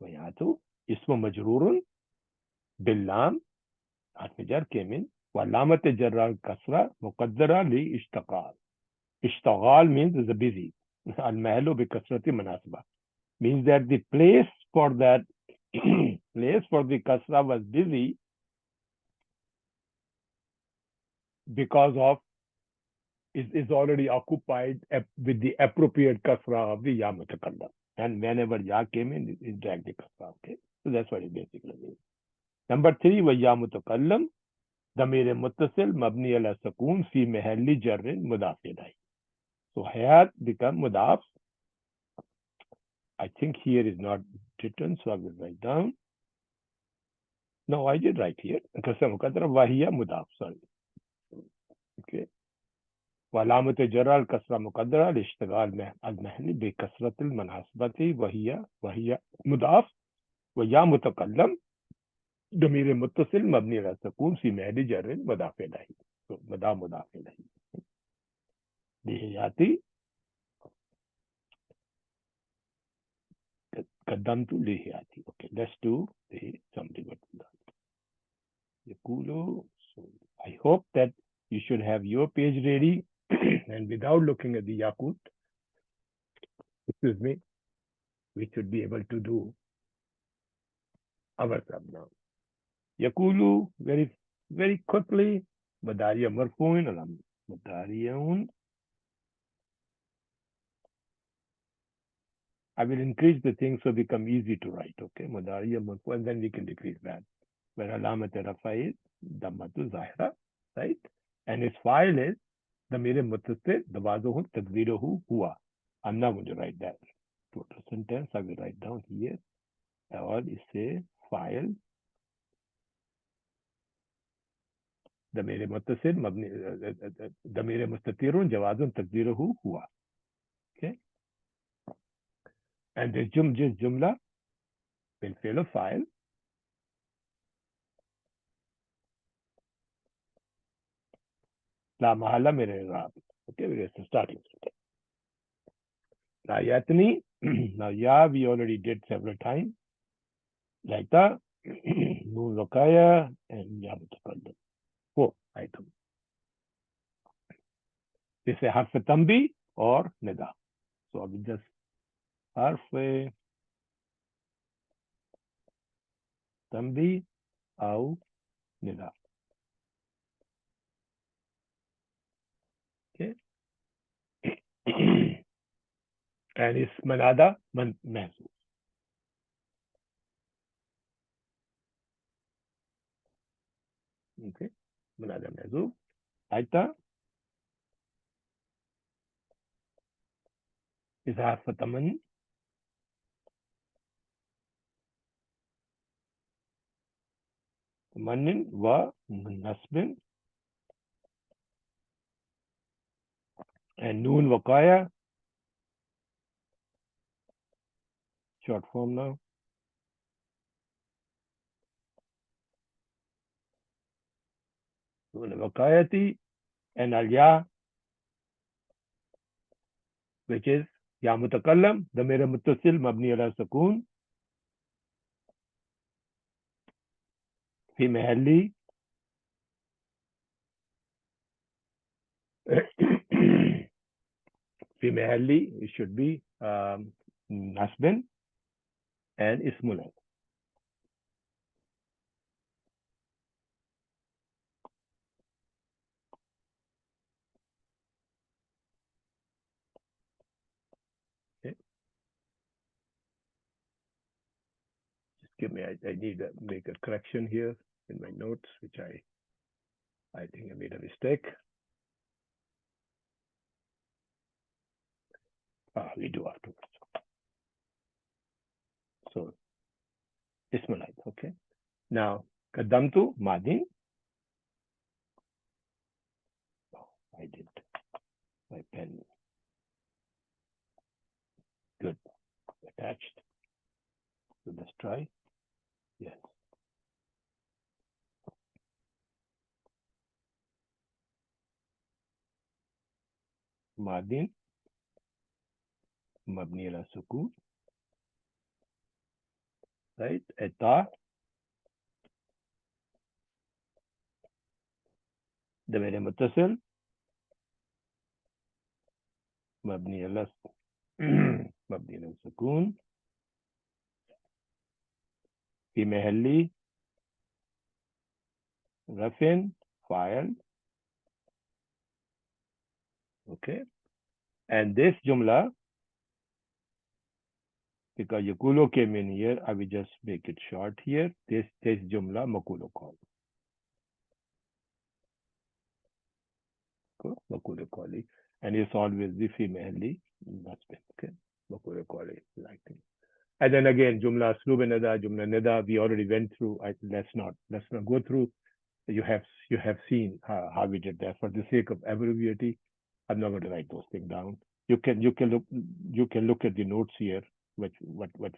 wahayatu ismu majrurun billam harf jar came in. Walamat jarra kasra muqaddara li ishtaqal. Ishtaqal means is a busy. Al mahlu bi kasrati manasba. Means that the place for that place for the kasra was busy because of is already occupied with the appropriate kasra of the ya mutakallam. And whenever ya came in, it dragged the kasra. Okay, so that's what it basically means. Number three, wa ya mutakallam damir muttasil mabni ala sakun fi mahalli jarrin mudaf ilayhi. So hayat become mudaf. I think here is not written, so I will write down. No, I did write here. Kasra muqaddara wahiya mudaf. Sorry. Okay. وعلامة جر الكسرة مقدرة لاشتغال المهني بكسرة المناسبة وهي مضاف ويا متكلم ضمير متصل مبني على السكون في محل جر مضاف إليه. مضاف إليه. لهياتي قدمت لهياتي. Okay, let's do something like that. يقولوا, so I hope that you should have your page ready and without looking at the Yaqut, excuse me, we should be able to do our sub now. Yakulu very quickly. Madariya marfuin alam. Madariyaun. I will increase the thing so become easy to write. Okay, Madariya marfu, and then we can decrease that. Where alamat rafa is dammatu zahira, right? And its file is damir muttasil dawazuhu taqdiruhu huwa. I'm not going to write that total sentence. I will write down here. Or is a file. ضمير متصل مبني ضمير مستتر جواز تقديره هو. Okay. And the جملة بالفعل فاعل لا محل من الإعراب. Okay, we're starting. Now ياتني. Now yeah, we already did several times. Like that. نون وقاية and يا متقدم. 4 items. This is حرف تنبيه or نداء. So I will just حرف تنبيه أو nida. Okay. And ism nada mahzuf. Okay. Nada mahzuf. Aita is harf tamanni. Tamannin wa nasbin. And noon waqaya, short form now. Noon waqayati and al-ya, which is ya mutakallam, damir muttasil mabni ala sukun, fi mahalli fi mahalli, it should be nasbin and ismul. Okay. Just give me, I need to make a correction here in my notes, which I think I made a mistake. We do afterwards. So ismul, okay. Now qaddamtu madin. Oh, I did my pen. Good. Attached. So let's try. Yes. Madin mabni ala sukun. Right? Eta damir muttasil mabni ala mabni ala sukun fi mahalli rafin fa'il. Okay. And this jumla, because yakulo came in here, I will just make it short here. This jumla makulo call. Makulo calli. And it's always the female. That's been okay. Makulo calli like this. And then again, jumla aslub nida, jumla nida, we already went through. Let's not go through. You have seen how we did that. For the sake of abbreviation, I'm not going to write those things down. You can look at the notes here, what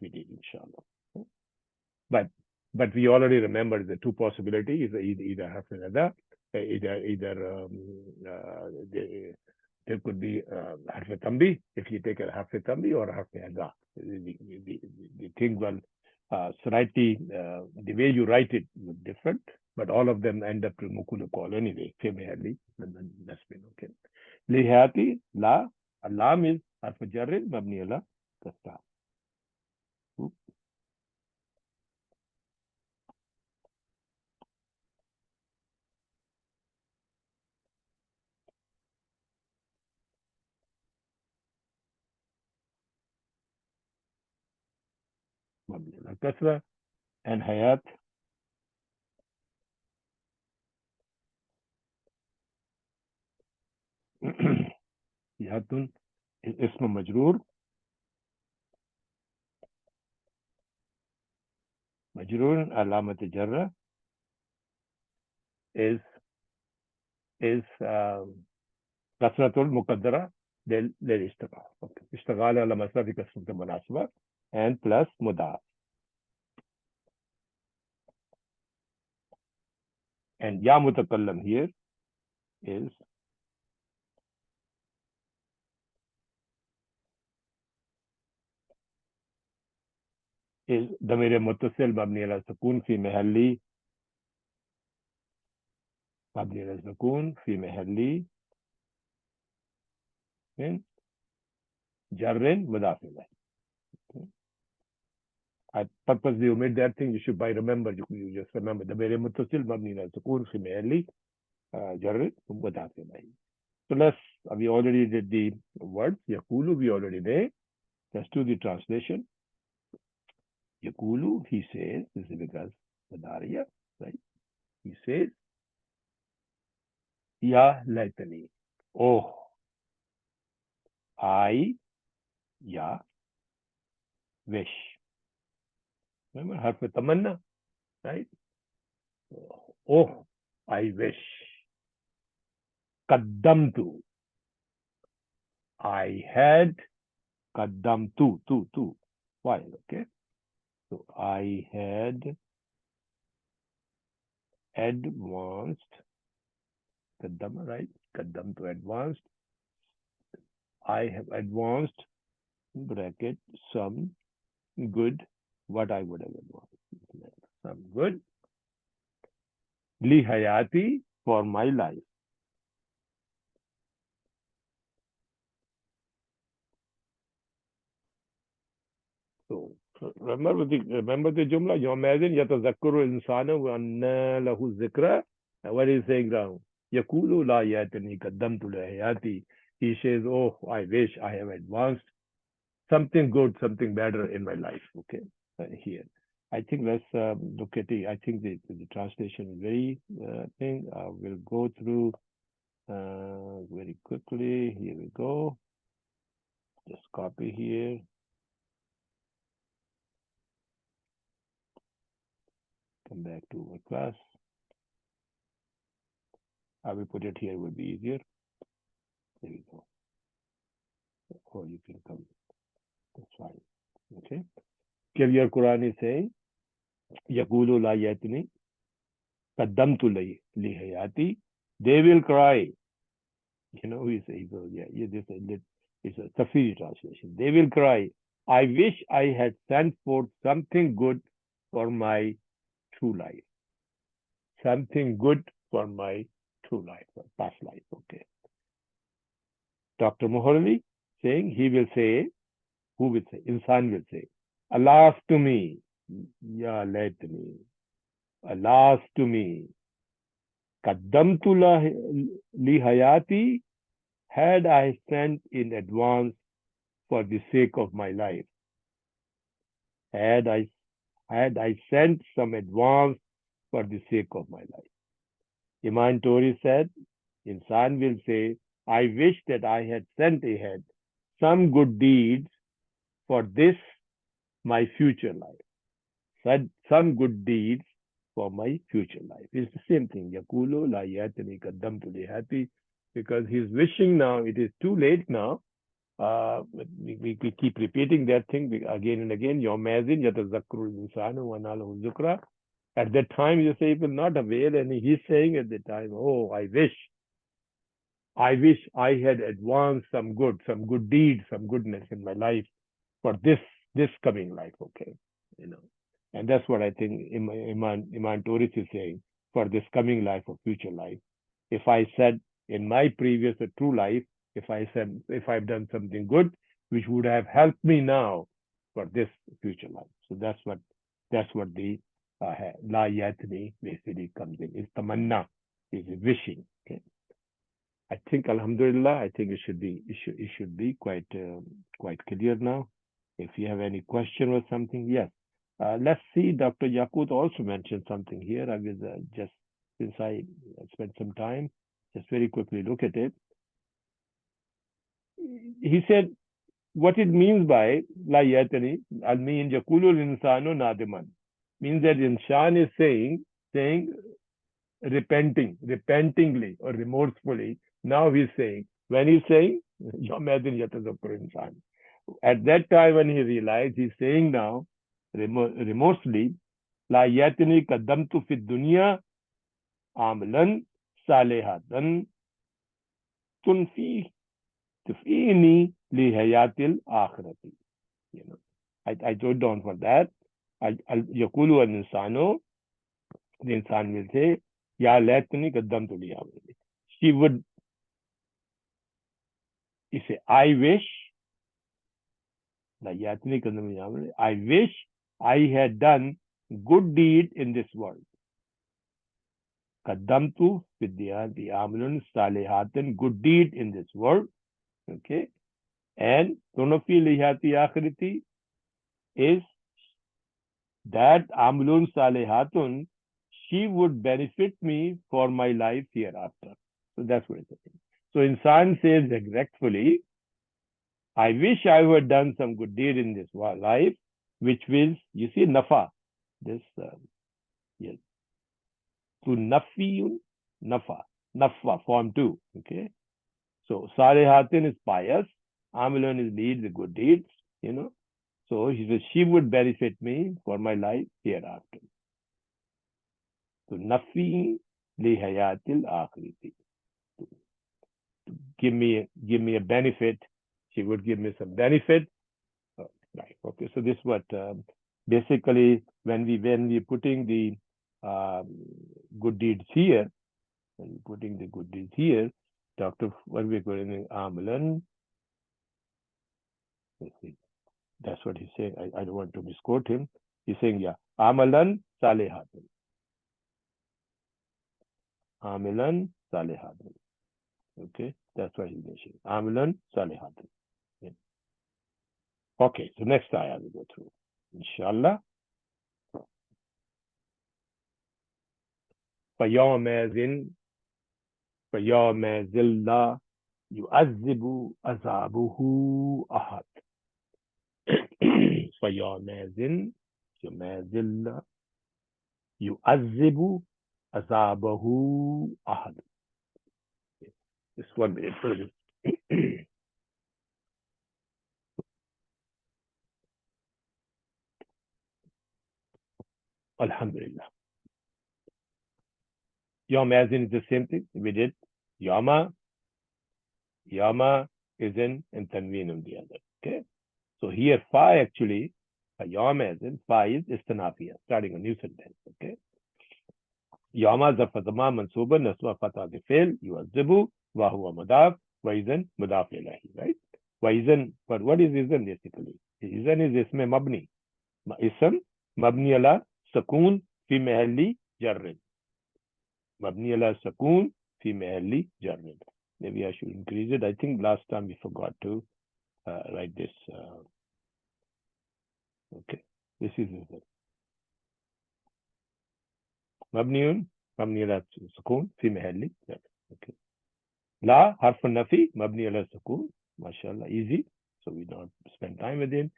we did, inshallah. But we already remember the two possibilities: either harf nida, either there could be harf tambi if you take a harf tambi or harf nida. The thing will slightly the way you write it is different, but all of them end up to mukul call anyway. Family, that's been okay. Lihati la, alam is harf jarr mabni ala kasra. مبني على الكسرة. and hayat hayatun اسم مجرور علامة جرة is كسرة المقدرة للاشتغال. Okay. اشتغال على مصدر كسرة المناسبة and plus مضاعف. and يا متكلم here is ضمير متصل مبني على السكون في محل مبني على السكون في محل من جر مضاف إليه. I purposely omit that thing. You should by remember. You just remember the very mutasil mabni al sukun fi mahalli jar mudaf ilayhi. So we already did the words. Yakulu, we already did. Let's do the translation. Yakulu, he says, this is because Badaria, right? He says, Ya laitani. Oh, I, ya, wish. Remember, harf tamanna, right? Oh, I wish. Qaddamtu. I had qaddamtu, tu. Why? Okay. So I had advanced, qaddama, right? Qaddamtu, advanced. I have advanced, bracket, some good, what I would have advanced. Some good. Li hayati, for my life. So remember the jumla. You imagine yatazakkaru insanu wa anna lahu zikra. What is saying now? Yakulu la yatani qaddamtu li hayati. He says, oh, I wish I have advanced something good, something better in my life. Okay, here. I think let's look at it. I think the translation is very thing. We'll go through very quickly. Here we go. Just copy here. Come back to our class. I will put it here, will be easier. There we go. Or you can come. That's fine. Okay. If your Quran is saying, Yakulu la yatni, qaddamtu li hayati, they will cry. You know, he says, yeah, this is a Tafsiri translation. They will cry, I wish I had sent forth something good for my true life. Something good for my true life, or past life. Okay. Dr. Muharli saying, he will say, who will say? Insan will say, alas to me, ya laitni, alas to me, qaddamtu li hayati, had I sent in advance for the sake of my life. Had I sent some advance for the sake of my life. Iman Tori said, Insan will say, I wish that I had sent ahead some good deeds for this, my future life. Said some good deeds for my future life. It's the same thing. Yakulu la yatani qaddamtu li hayati, because he's wishing now, it is too late now. We keep repeating that thing again and again. Yawmazin yatazakkaru insanu wa anna lahu zikra. At that time, you say it will not avail, and he's saying at the time, oh, I wish I had advanced some good deeds, some goodness in my life for this coming life. Okay, and that's what I think Iman Toris is saying, for this coming life or future life. If I said in my previous or true life, if I've done something good, which would have helped me now for this future life. So that's what the la yatni basically comes in. Is tamanna, is wishing. Okay. I think Alhamdulillah, I think it should be quite clear now. If you have any question or something, yes. Let's see. Dr. Yaqut also mentioned something here. I will just, since I spent some time, just very quickly look at it. He said, what it means by la yatani, al mean yakulul insanu nadiman, means that insan is saying repentingly or remorsefully. Now he's saying, when he's saying, at that time when he realized, he's saying now, remorsefully, la yatani qaddamtu fi dunya amalan salihatan tufini li hayatil akhirati. I wrote down for that. Yakulu al insano, the insan will say, Ya latni qaddamtu li amali. He would, he say, I wish, I wish I had done good deed in this world. Qaddamtu fidyati amilun salihatin, good deed in this world. Okay. And tunafi lihati akhirati is that amilun salihatun, she would benefit me for my life hereafter. So that's what it's saying. So insan says exactly, I wish I had done some good deed in this life, which will, you see, nafa. This, yes. To nafiyun, nafa, form 2. Okay. So salihatin is pious, amilun is deeds, the good deeds, you know. So he says, she would benefit me for my life hereafter. So nafi li hayatil akhirati. Give me a benefit. She would give me some benefit. Oh, right. Okay. So this is what basically when we putting the good deeds here, Dr. What we're going in Amalan. Let's see. That's what he's saying. I don't want to misquote him. He's saying, yeah, Amalan Salihatun. Amilan Salihatun. Okay, that's what he's mentioning. Amilan Salihatun. Yeah. Okay, so next ayah we go through. Inshallah. فَيَوْمَئِذٍ لَا يُعَذِّبُ عَذَابَهُ أَحَدٌ. فَيَوْمَئِذٍ لَا يُعَذِّبُ عَذَابَهُ أَحَدٌ. This 1 minute, please. Alhamdulillah. Yawmazin is the same thing. We did Yama. Yama is in and Tanween on the other. Okay. So here Fa actually, Yawmazin, Fa is Istanafiya, starting a new sentence. Okay. Yama Zafatama Mansuba Nasma Fatah the fail, Yuazibu, Wahua Mudaf, Waizan, Mudaf ilahi, right? Waizan, but what is Izan basically? Izan is Isme Mabni. Ism Mabni ala Sakun fi Mahalli Jarrin. Mabni ala Sakun fi Mahalli Jarrin. Maybe I should increase it. I think last time we forgot to write this. Okay, this is it. Mabniun ala Sakun fi Mahalli Jarrin. Okay. La harf nafi mabni ala Sakun. MashaAllah, easy. So we don't spend time with him.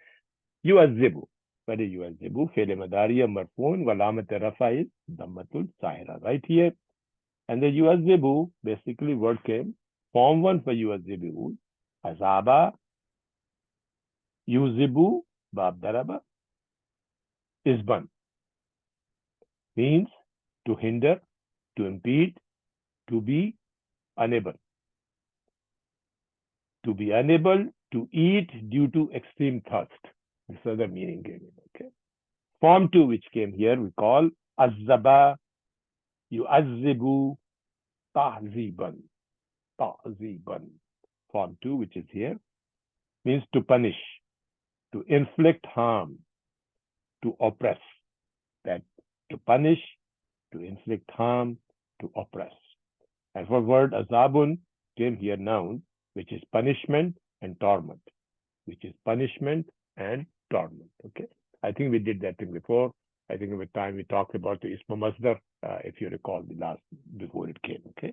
Yuazibu. What is yuazibu? Fi'l madariya marfoon wa alamat rafa is dammatul sahira. Right here. And the yuazibu, basically word came. Form 1 for yuazibu. Azaba. Yuzibu. Bab daraba. Isban. Means to hinder, to impede, to be unable. To be unable to eat due to extreme thirst. This is the meaning given. Okay. Form 2, which came here, we call azaba, yu'azzibu, ta'ziban. Ta'ziban. Form 2, which is here, means to punish, to inflict harm, to oppress. That to punish, to inflict harm, to oppress. And for word azabun came here noun, which is punishment and torment. Which is punishment and torment. Okay. I think we did that thing before. I think over time we talked about the Isma Masdar, if you recall the last before it came. Okay.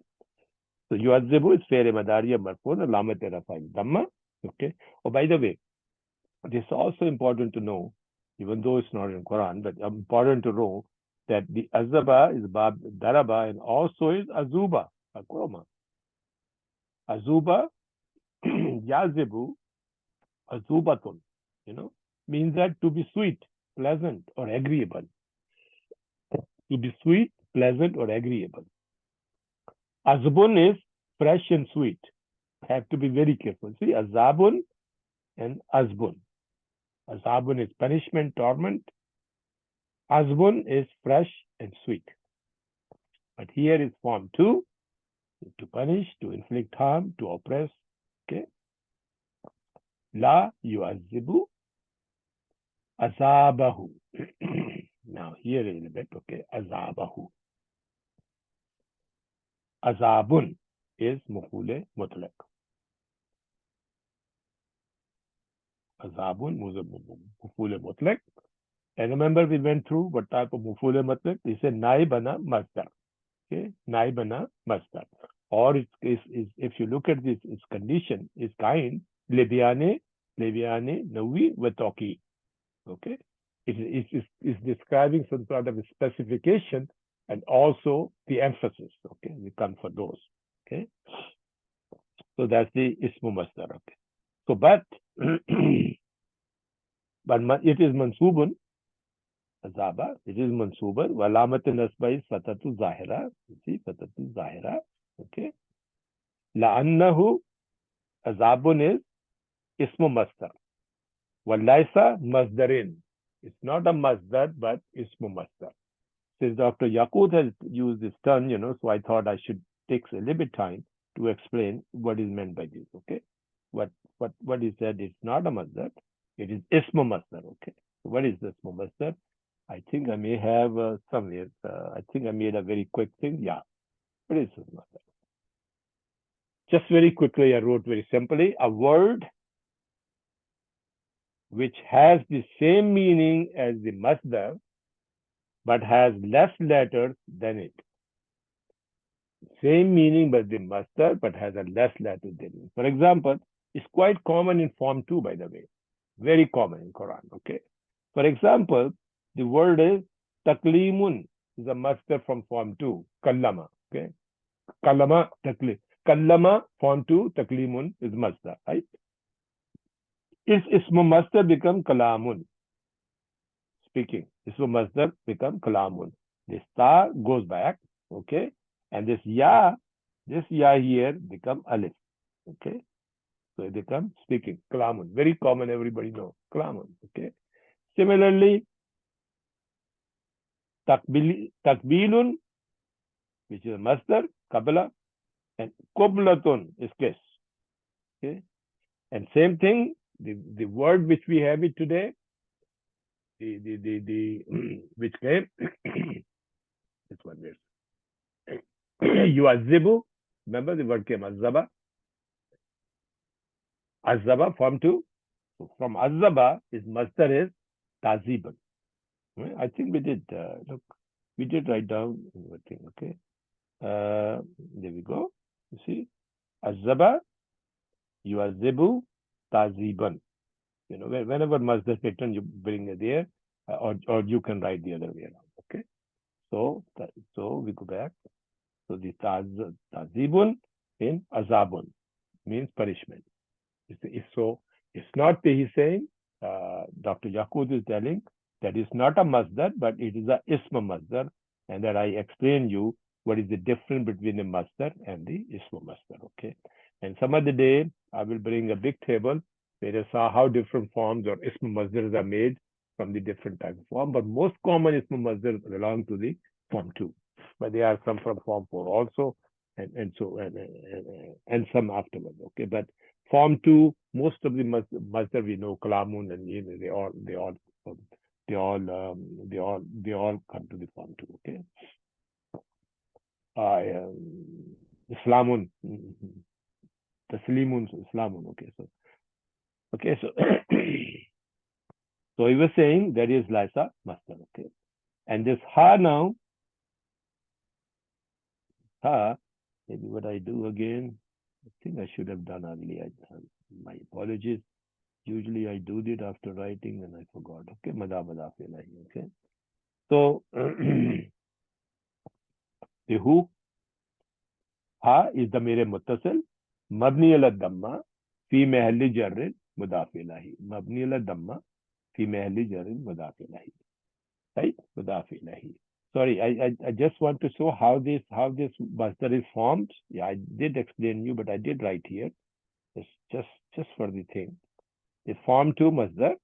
So yu'azzibu is Fi'l madariya marfoon, alamat rafa damma. Okay. Oh, by the way, this is also important to know, even though it's not in Quran, but important to know that the azaba is bab daraba and also is azuba, akroma. Azuba, yazibu, azubatun, means that to be sweet, pleasant, or agreeable. To be sweet, pleasant, or agreeable. Azbun is fresh and sweet. Have to be very careful. See, azabun and azbun. Azabun is punishment, torment. Azbun is fresh and sweet. But here is form 2, to punish, to inflict harm, to oppress. Okay. La yu'azzibu Azabahu. Now here a little bit, okay. Azabahu. Azabun is mafule mutlaq. Azabun mafule mutlaq. And remember we went through what type of mafule mutlaq. It's a naibana masdar. Okay, naibana masdar. Or if you look at this, its condition is kind lebiane nawi wa tawqi. Okay, it's describing some sort of a specification and also the emphasis. Okay, we come for those. Okay, so that's the ismu masdar. Okay, so but it is mansubun azaba. It is mansuban. Walamat nasba is fatatu zahira. You see, fatatu zahira. Okay, la'annahu azabun is ismu masdar. Walaysa masdarin. It's not a masdar, but ismu masdar. Since Dr. Yaqut has used this term, so I thought I should take a little bit time to explain what is meant by this. Okay, what he said is not a masdar, it is ismu masdar. Okay, so what is this ismu masdar? I think I may have somewhere. I think I made a very quick thing. Yeah, what is ismu masdar? Just very quickly, I wrote very simply a word which has the same meaning as the masdar but has less letters than it. Same meaning but the masdar but has a less letter than it. For example, it's quite common in Form 2, by the way. Very common in Quran. Okay. For example, the word is taklimun is a masdar from Form 2. Kallama. Okay. Kallama taklim. Kallama Form 2 taklimun is masdar. Right. Ismu masdar become kalamun. Speaking. Ismu masdar become kalamun. This ta goes back. Okay. And this ya here become alif. Okay. So it becomes speaking. Kalamun. Very common, everybody knows. Kalamun. Okay. Similarly, takbilun, which is a masdar, kabla, and qublatun is kiss. Okay. And same thing, the word which we have it today, the which came, this one is yuazibu. Remember the word came azaba. Azaba Form 2. So from azaba is masdar is taziban. I think we did look, we did write down everything. Okay. There we go. You see, azaba, yuazibu, taziban. Whenever masdar pattern you bring it there, or you can write the other way around. Okay. So we go back. So the tazibun in azabun means punishment. So it's not he's saying, Dr. Yaqut is telling that it's not a masdar, but it is a isma masdar, and that I explain you what is the difference between the masdar and the isma masdar. Okay. And some other day I will bring a big table where you saw how different forms or isma masdars are made from the different type of form. But most common isma masdar belong to the Form 2, but there are some from Form 4 also, and some afterwards. Okay, but Form 2, most of the masdar we know, kalamun, and they all come to the Form 2. Okay, Islamun, taslimun, Islamun. Okay, so so he was saying that is Lysa masdar. Okay, and this ha now, ha, maybe what I do again, I think I should have done earlier. My apologies. Usually I do it after writing and I forgot. Okay, madha filahi. Okay, so the who, ha is the mere muttasil, mabni ala damma, fi mahalli jarrin mudaf ilahi. Mabni ala damma, fi mahalli jarrin mudaf ilahi. Right, mudaf ilahi. Sorry, I just want to show how this masdar is formed. Yeah, I did explain you, but I did write here. It's just for the thing. The Form 2 masdar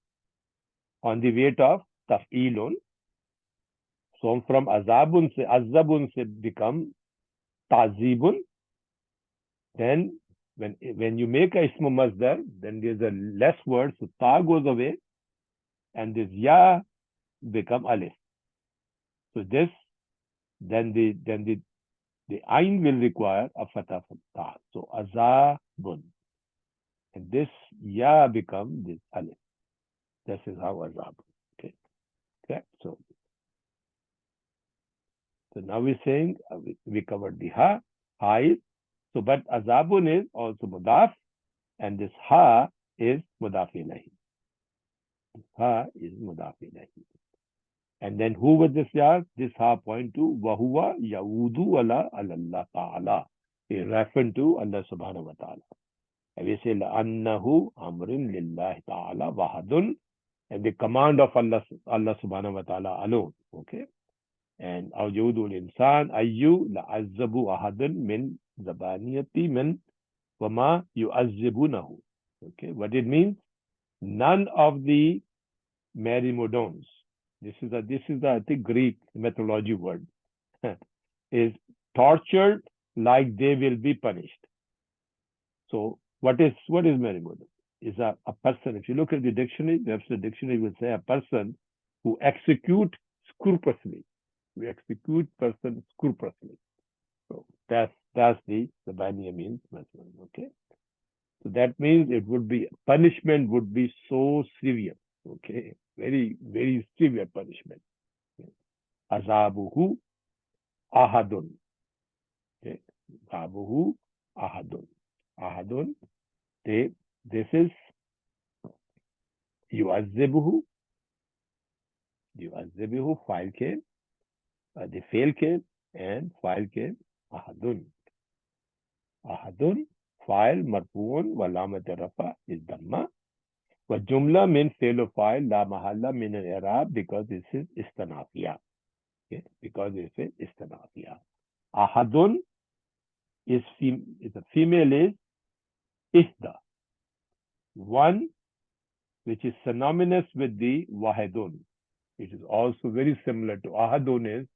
on the weight of taf'ilun. So from azabun se become tazibun. Then when you make a ismu masdar, then there's a less word, so ta goes away, and this ya become alif. So this, then the ain will require a fatah for ta. So azabun. And this ya become this alif. This is how azab. Okay. Okay. So now we're saying we covered the ha. Ha is, so but azabun is also mudaf, and this ha is mudaf ilayhi. Ha is mudaf ilayhi. And then who was this ya? This ha point to wahuwa yaudu ala Allah ta'ala. It referring to Allah subhanahu wa ta'ala. And we say annahu amrun lillahi ta'ala wahadun, and the command of Allah subhanahu wa ta'ala alone. Okay. And awjudul insan ayyu la'azzabu ahadan min zabaniyati min wama yu'azzibunahu. Okay. What it means? None of the Merimodons, this is the I think Greek mythology word, is tortured like they will be punished. So what is Merimodon? Is a person. If you look at the dictionary, Webster dictionary will say a person who execute scrupulously. We execute person scrupulously. So that's the Bania means. Okay. So that means it would be, punishment would be so severe. Okay. Very, very severe punishment. Azabuhu ahadun. Okay. Azabuhu ahadun. Ahadun. This is yu'azzibuhu. Yu'azzibuhu, file came. The fail came and file came ahadun. Ahadun, file marfuun wa lamat rafa is dhamma. Wa jumla min fail of file la mahalla min al-i'rab, because this is istanafiya. Okay, because this is istanafiya. Ahadun is a female is ihda. One which is synonymous with the wahidun. It is also very similar to ahadun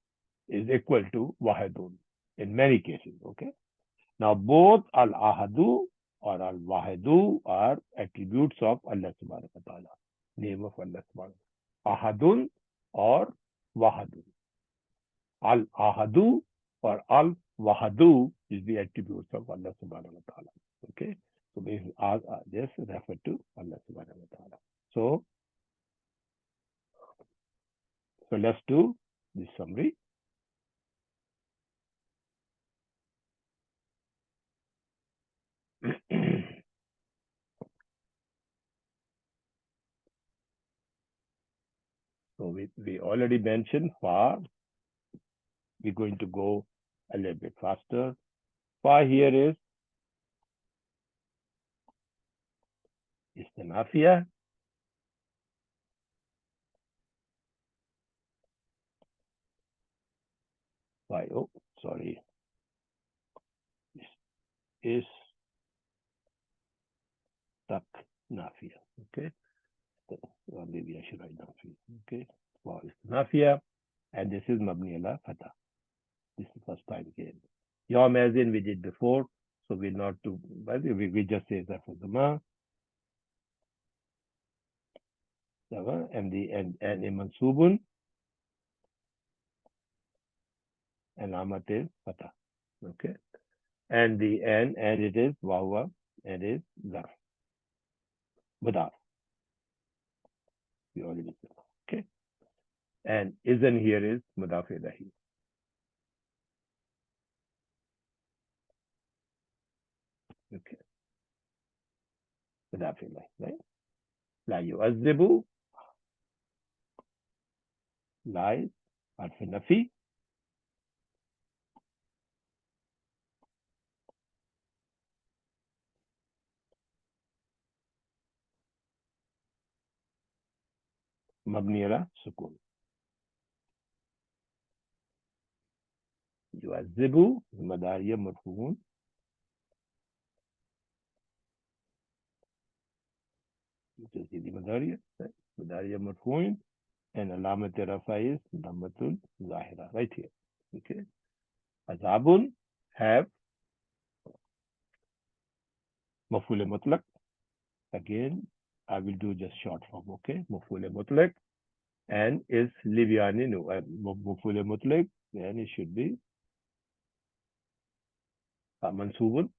is equal to wahidun in many cases. Okay. Now both al-ahadu or al-wahidu are attributes of Allah subhanahu wa ta'ala. Name of Allah subhanahu wa ta'ala. Ahadun or wahadun. Al-ahadu or al-wahadu is the attributes of Allah subhanahu wa ta'ala. Okay. So these are just refer to Allah subhanahu wa ta'ala. So let's do the summary. So we already mentioned fa. We're going to go a little bit faster. Fa here is istinafiya. Fa, oh, sorry. Is stuck nafia. Okay. Or maybe I should write nafia. Okay. Fa istinafiya. And this is mabni ala fatah. This is the first time again. Yawm as in we did before. So we're not to, we just say that for the ma. And mansubun. And amat is fatah. Okay. And it is wawa, and is zarf. Mudaf. We already said. Okay. And isn't here is mudaf ilahi. Okay. Mudaf ilahi, right? La yu'azzibu. La is harf nafi. Mabni ala sukun. Yu'azzibu madariya marfuun. Which is the madariya, right? Madariya marfuun. And alamat rafa is dammatul zahira, right here. Okay. Azabun have maf'ul mutlaq. Again, I will do just short form, okay? Maf'ul mutlaq and is libyani nu. Maf'ul mutlaq, then it should be mansubun.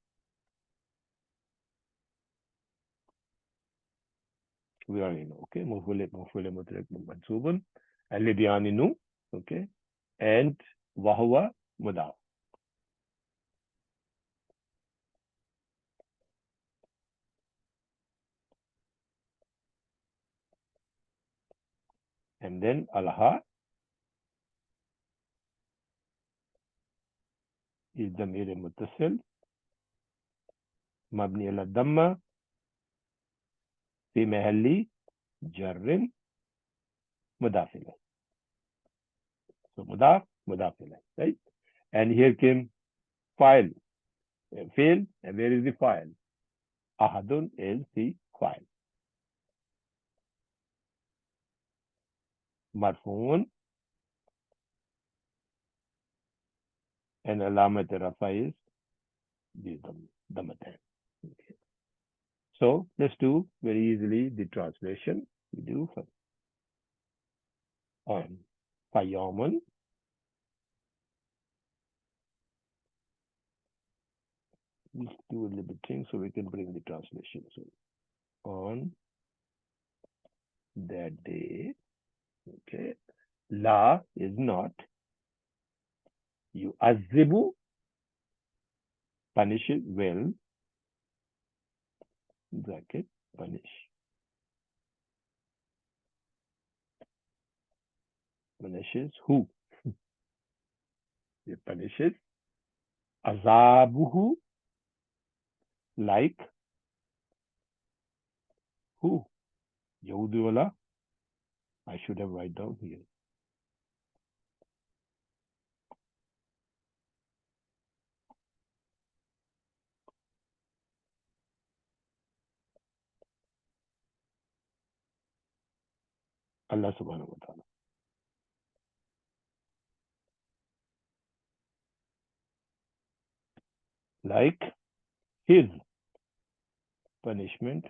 We already know, okay? Maf'ul mutlaq mansubun and libyani nu, okay? And wahwa mudaf. And then alha is damir muttasil mabni ala damma fi mahalli jarrin mudaf ilayh. So mudaf ilayh, right? And here came file, fail, and where is the file? Ahadun is the file. Marfoon and alamat rafa is the damatan. Okay. So let's do very easily the translation. We do for on Fayamun. Let's do a little bit thing so we can bring the translation. So on that day, okay, la is not. You azibu, punish it well, bracket, punish. Punishes who? It punishes azabuhu, like who? Yahudiwala. I should have write down here. Allah subhanahu wa ta'ala. Like his punishment.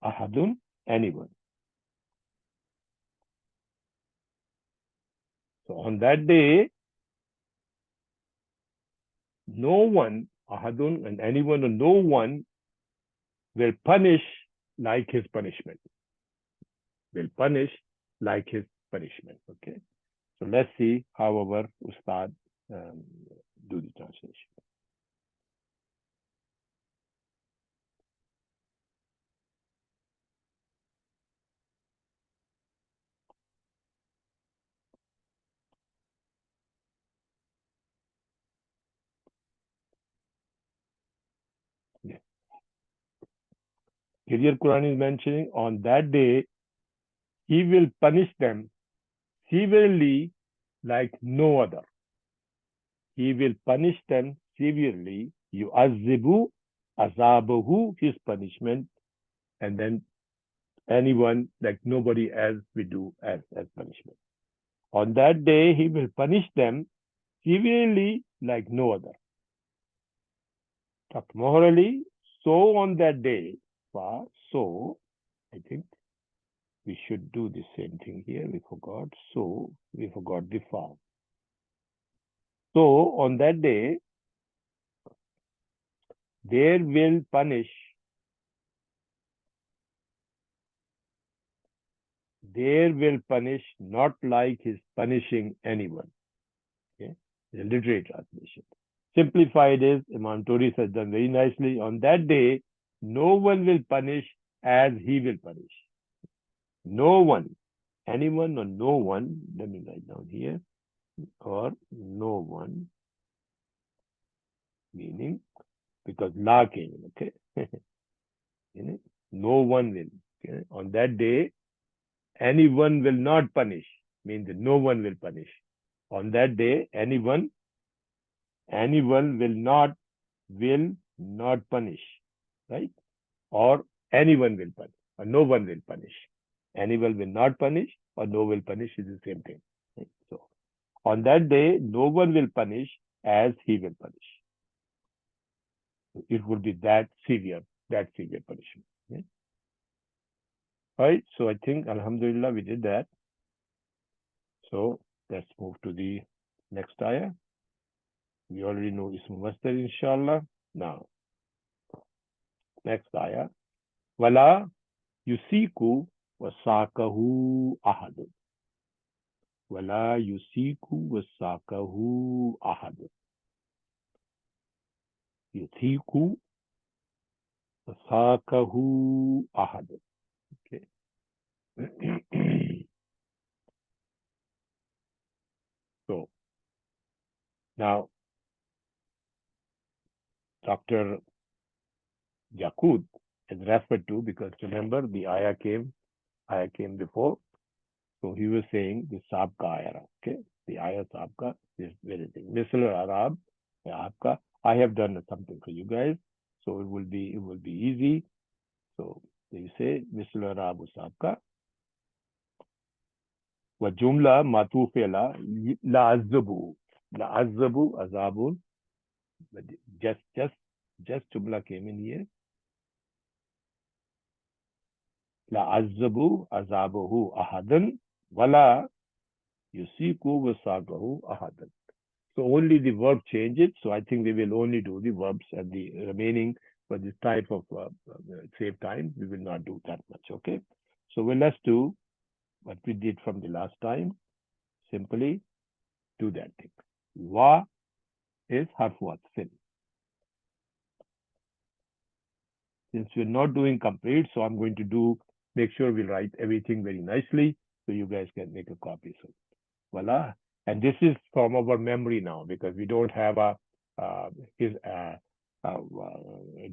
Ahadun, anyone. So on that day, no one, ahadun and anyone or no one will punish like his punishment. Will punish like his punishment. Okay. So let's see how our Ustad do the translation. Yeah. Here Quran is mentioning on that day, he will punish them severely like no other. He will punish them severely. Yu'azzibu azabahu, his punishment, and then anyone like nobody else will do as punishment. On that day, he will punish them severely like no other. Morally, so on that day, so I think we should do the same thing here. We forgot. So we forgot the fa. So on that day, there will punish. There will punish not like his punishing anyone. Okay, the literary translation. Simplified is Imam Toris has done very nicely. On that day, no one will punish as he will punish. No one, anyone or no one. Let me write down here. Or no one, meaning because la came in, okay? No one will. Okay? On that day, anyone will not punish, means no one will punish. On that day, anyone will not punish, right? Or anyone will punish, or no one will punish. Anyone will not punish, or no will punish is the same thing. Right? So, on that day, no one will punish as he will punish. it would be that severe punishment. Okay? All right, so I think Alhamdulillah we did that. So let's move to the next ayah. We already know Ism Masdar, inshallah. Now, next ayah. Wala yusiku wasakahu ahad. Wala yusiku wasakahu ahad. Yusiku wasakahu ahad. Okay. So now Dr. Yaqut is referred to because remember the ayah came before. So he was saying the Sabka ayah. Okay. The ayah Sabka is very thing. Misal Arab, Aapka. I have done something for you guys. So it will be easy. So you say Misal Arab Sabka. Wa jumla matufela la azabu. La azabu azabun. Just jumla came in here. La azabu azabahu ahadan wala yusiku wasagahu ahadan. So only the verb changes. So I think we will only do the verbs and the remaining for this type of save time. We will not do that much. Okay. So let's do what we did from the last time. Simply do that thing. Wa is harfu atfin. Since we're not doing complete, so I'm going to make sure we write everything very nicely so you guys can make a copy. So voila. And this is from our memory now because we don't have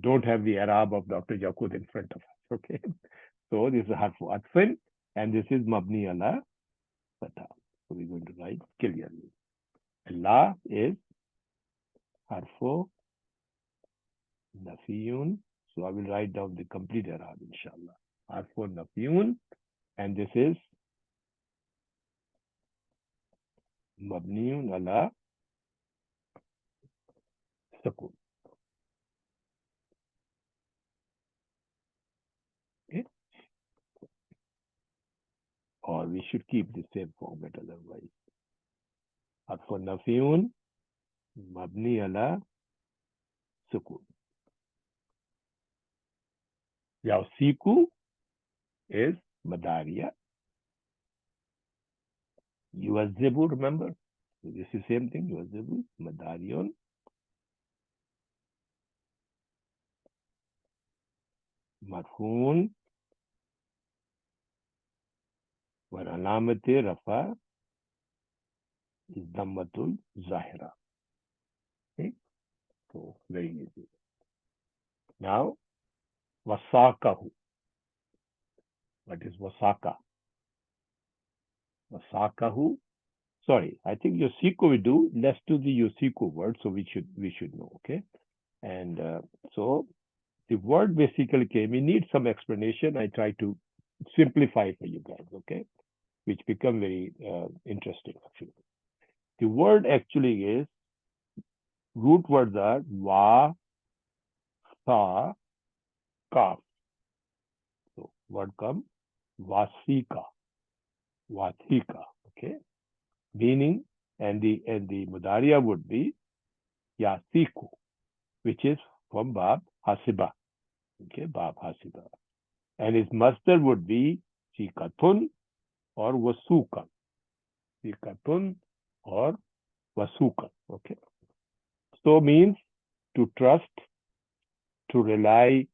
don't have the Arab of Dr. Yaqut in front of us. Okay. So this is harfu atfin and this is mabni ala fatha. So we're going to write clearly. Allah is harfu nafiyun. So I will write down the complete Arab, inshallah. Harfu nafiyun, and this is mabniun ala sukun. Okay. Or we should keep the same format otherwise. Harfu nafiyun, mabni ala sukun. Yausiku is Madariya. Yuazibu, remember? So this is the same thing. Yuazibu, Madariyon. Marfun. Wal-alamati rafa is Dammatul Zahira. Okay? So very easy. Now, Wasakahu. What is Wasaka? Wasakahu. Sorry, I think Yosiku we do. Let's do the Yosiku word, so we should know. Okay, and so the word basically came. We need some explanation. I try to simplify for you guys. Okay, which become very interesting actually. The word actually is root words are wa, sa, kaf. So word come wasika, wathika. Okay, meaning and the Mudariya would be Yasiku, which is from Bab Hasiba. Okay, Bab Hasiba. And his masdar would be Sikatun or Wasukan. Sikatun or Wasukan. Okay. So means to trust, to rely.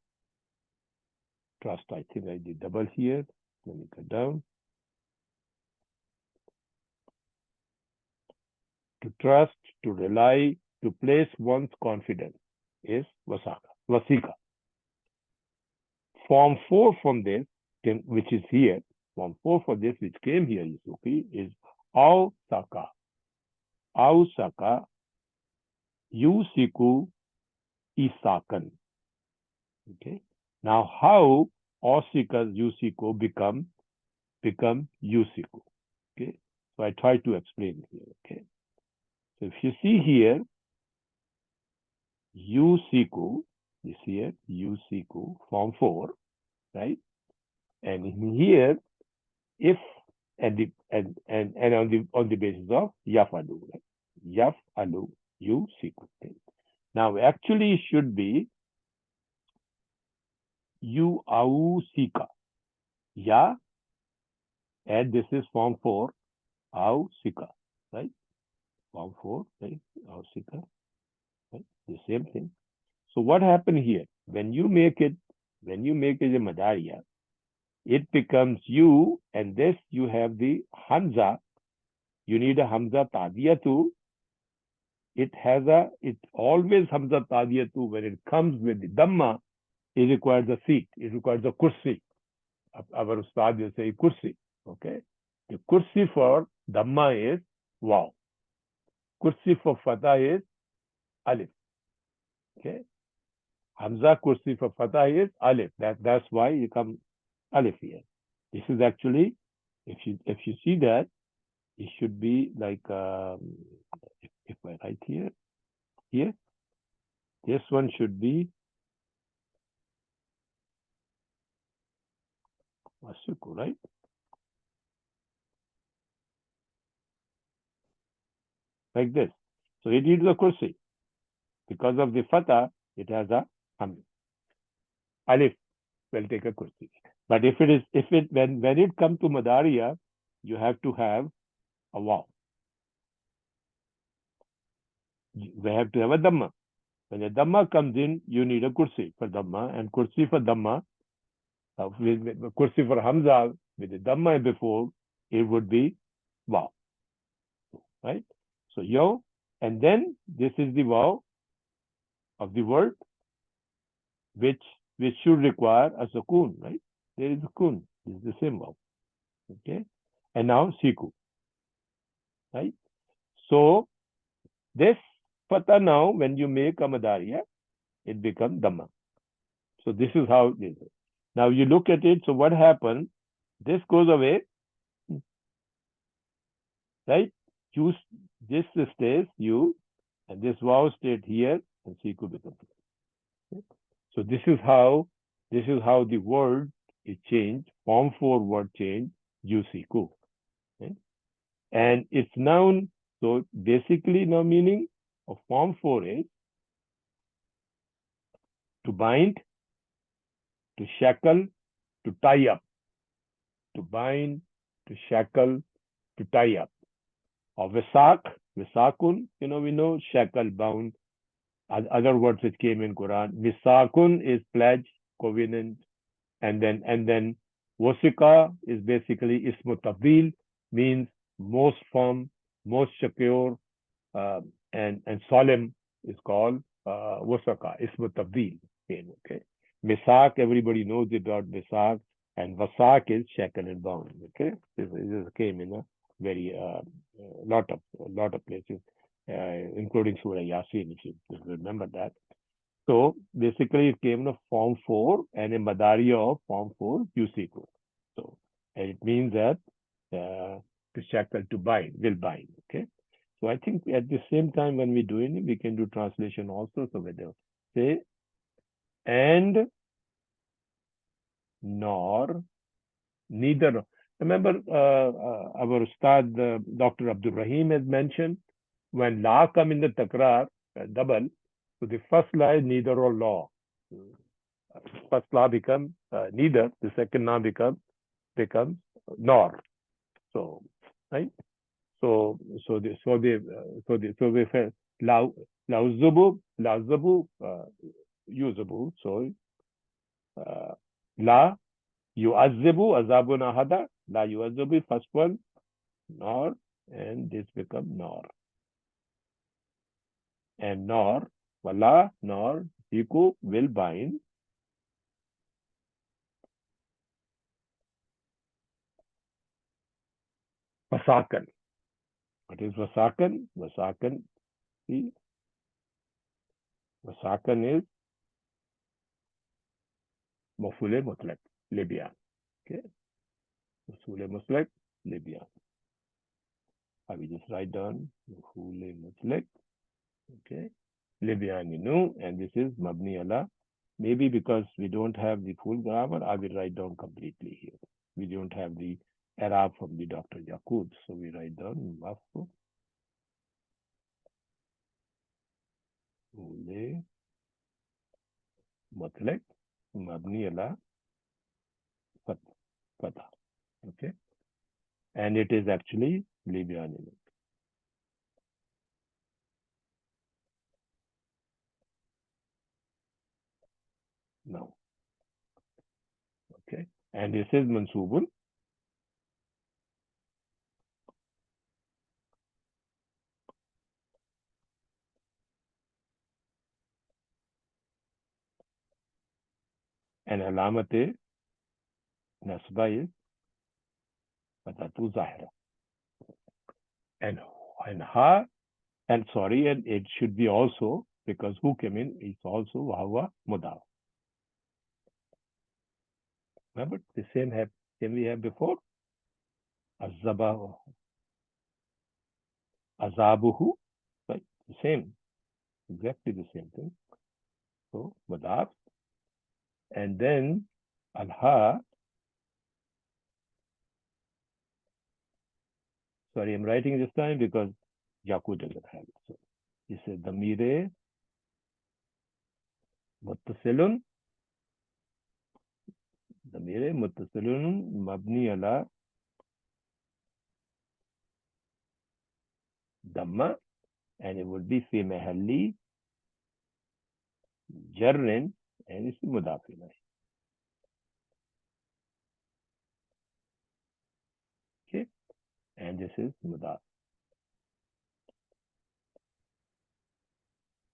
Trust, I think I did double here. Let me cut down. To trust, to rely, to place one's confidence is Wasika. Form 4 from this, which is here, form 4 for this, which came here, Yusufi, is Ausaka. Ausaka, Yusiku, Isakan. Okay. Now, how Ausika, Yusiku become Yusiku? Okay. So I try to explain here. Okay. So if you see here, Yusiku, This here, yusiku, form 4, right? And in here, if and on the basis of yafalu, right? Yafalu, yusiku. Now, actually, it should be yu ausika. Ya, and this is form 4, ausika, right? Form 4, right? Ausika, right? The same thing. So what happened here? When you make it a Madariya, it becomes you, and this you have the Hamza. You need a Hamza Tadiyatu. It always Hamza Tadiyatu. When it comes with the Dhamma, it requires a seat. It requires a kursi. Our Ustad will say kursi. Okay. The kursi for Dhamma is wow. Kursi for Fatah is Alif. Okay. Hamza kursi for Fatah is Alif. That's why you come Alif here. This is actually, if you see that, it should be like if I write here, this one should be Masuku, right? Like this. So it needs a kursi. Because of the Fatah, it has a Hamza. Alif will take a kursi. But when it comes to Madariya, you have to have a waw. We have to have a Dhamma. When a Dhamma comes in, you need a kursi for Dhamma, and kursi for Dhamma, kursi for Hamza with the Dhamma before, it would be waw. Right? So yo, and then this is the waw of the word, which should require a sukoon, right? There is a kun. This is the same waw. Okay? And now siku. Right? So this fatah now, when you make a madariya, it becomes Dhamma. So this is how it is. Now you look at it. So what happens? This goes away, right? This stays you, and this waw stayed here, and siku becomes. So this is how the word is changed. Form 4 word change, yusiku. Okay? And it's noun. So basically, now meaning of form 4 is to bind, to shackle, to tie up. To bind, to shackle, to tie up. Or visakun, we know shackle, bound. Other words which came in Quran. Visakun is pledge, covenant, and then wasika is basically ismu tabdil, means most firm, most secure, and solemn is called wasaka, ismu tabdil. Okay. Misak, everybody knows about misak, and wasak is shackle and bound. Okay, this came in a very lot of places, including Surah Yasin, if you remember that. So basically, it came in a form 4 and a madariya of form 4 yusiku. So, and it means that to shackle, to bind, will bind. Okay. So I think at the same time when we're doing it, we can do translation also. So whether say and nor neither. Remember our Ustad Dr. Abdul Rahim has mentioned when la come in the takrar double, so the first la is neither or law. First law becomes neither, the second law becomes nor. So right. So we say lauzubu usable. So la yu'azzibu azabun ahada, la yu'azzibu first one nor, and this becomes nor, and nor wala nor yiku will bind wasakan. What is wasakan? See, wasakan is mafule mutlaq, Libya. Okay, mafule mutlaq, Libya. I will just write down mafule mutlaq. Okay, Libya, and this is mabni ala maybe because we don't have the full grammar, I will write down completely here. We don't have the Arab from the Dr. Yaqub, so we write down Mafu Ule Mutlaq Mabni ala Fatha. Okay, and it is actually Libyan. Now, okay, and this is Mansubun. And Alamate Nasba is Fatatu Zahira. And ha, and sorry, and it should be also, because who came in is also Wawa Mudaf. Remember the same we have before? Azabahu, Azabuhu, right? The same, exactly the same thing. So Mudaf, and then Al-Ha. Sorry, I'm writing this time because Yaqub doesn't have it. So he said Damire Muttasilun, Damire Muttasilun Mabni ala Damma, and it would be fi mahalli jarrin, and it's mudaf ilayh. Okay, and this is mudaf.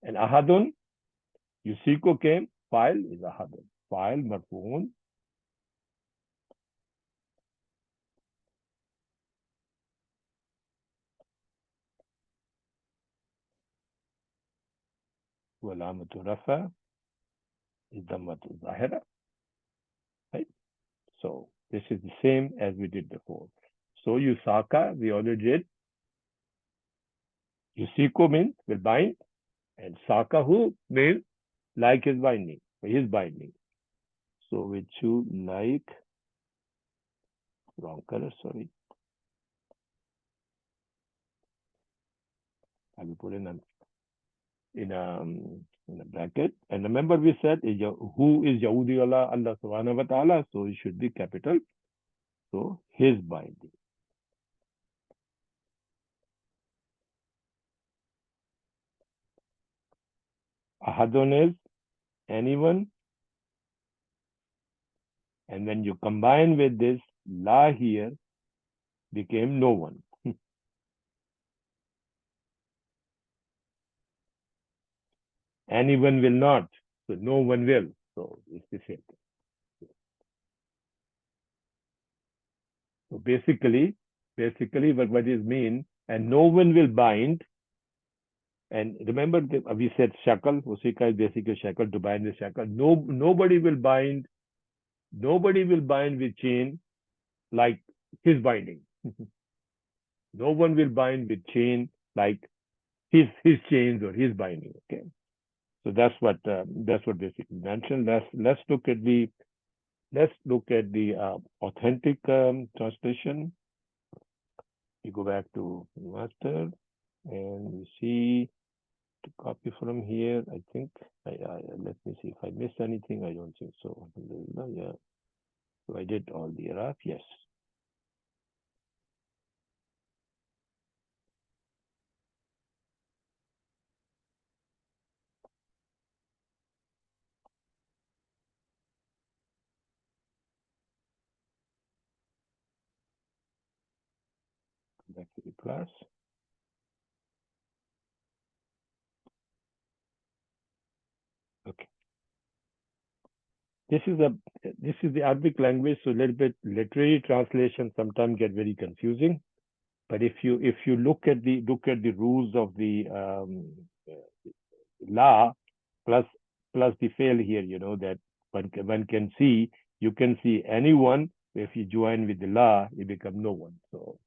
And ahadun, Yusiko came, file is ahadun. File marfuun. Walamatu rafa is dammatu zahira. Right? So this is the same as we did before. So Yusaka, we already did. Yusiko means will bind, and Sakahu means like his binding, his binding. So we choose like, wrong color, sorry. I will put in a bracket. And remember we said who is Yahudi Allah, Allah subhanahu wa ta'ala, so it should be capital. So his binding. Ahadun is anyone. And when you combine with this la here, became no one. Anyone will not. So no one will. So it's the same thing. So basically what is mean, and no one will bind. And remember we said shackle, Usika is basically shackle, to bind the shackle. Nobody will bind with chain like his binding. No one will bind with chain like his chains or his binding. Okay. So that's what basically mentioned. Let's look at the authentic translation. We go back to master and we see to copy from here. I think let me see if I missed anything. I don't think so. Yeah. So I did all the Arab. Yes. Back to the class. Okay. This is the Arabic language, so a little bit literary translation sometimes get very confusing. But if you look at the rules of the law plus the fail here, you know that one can see, you can see anyone. If you join with the law, you become no one. So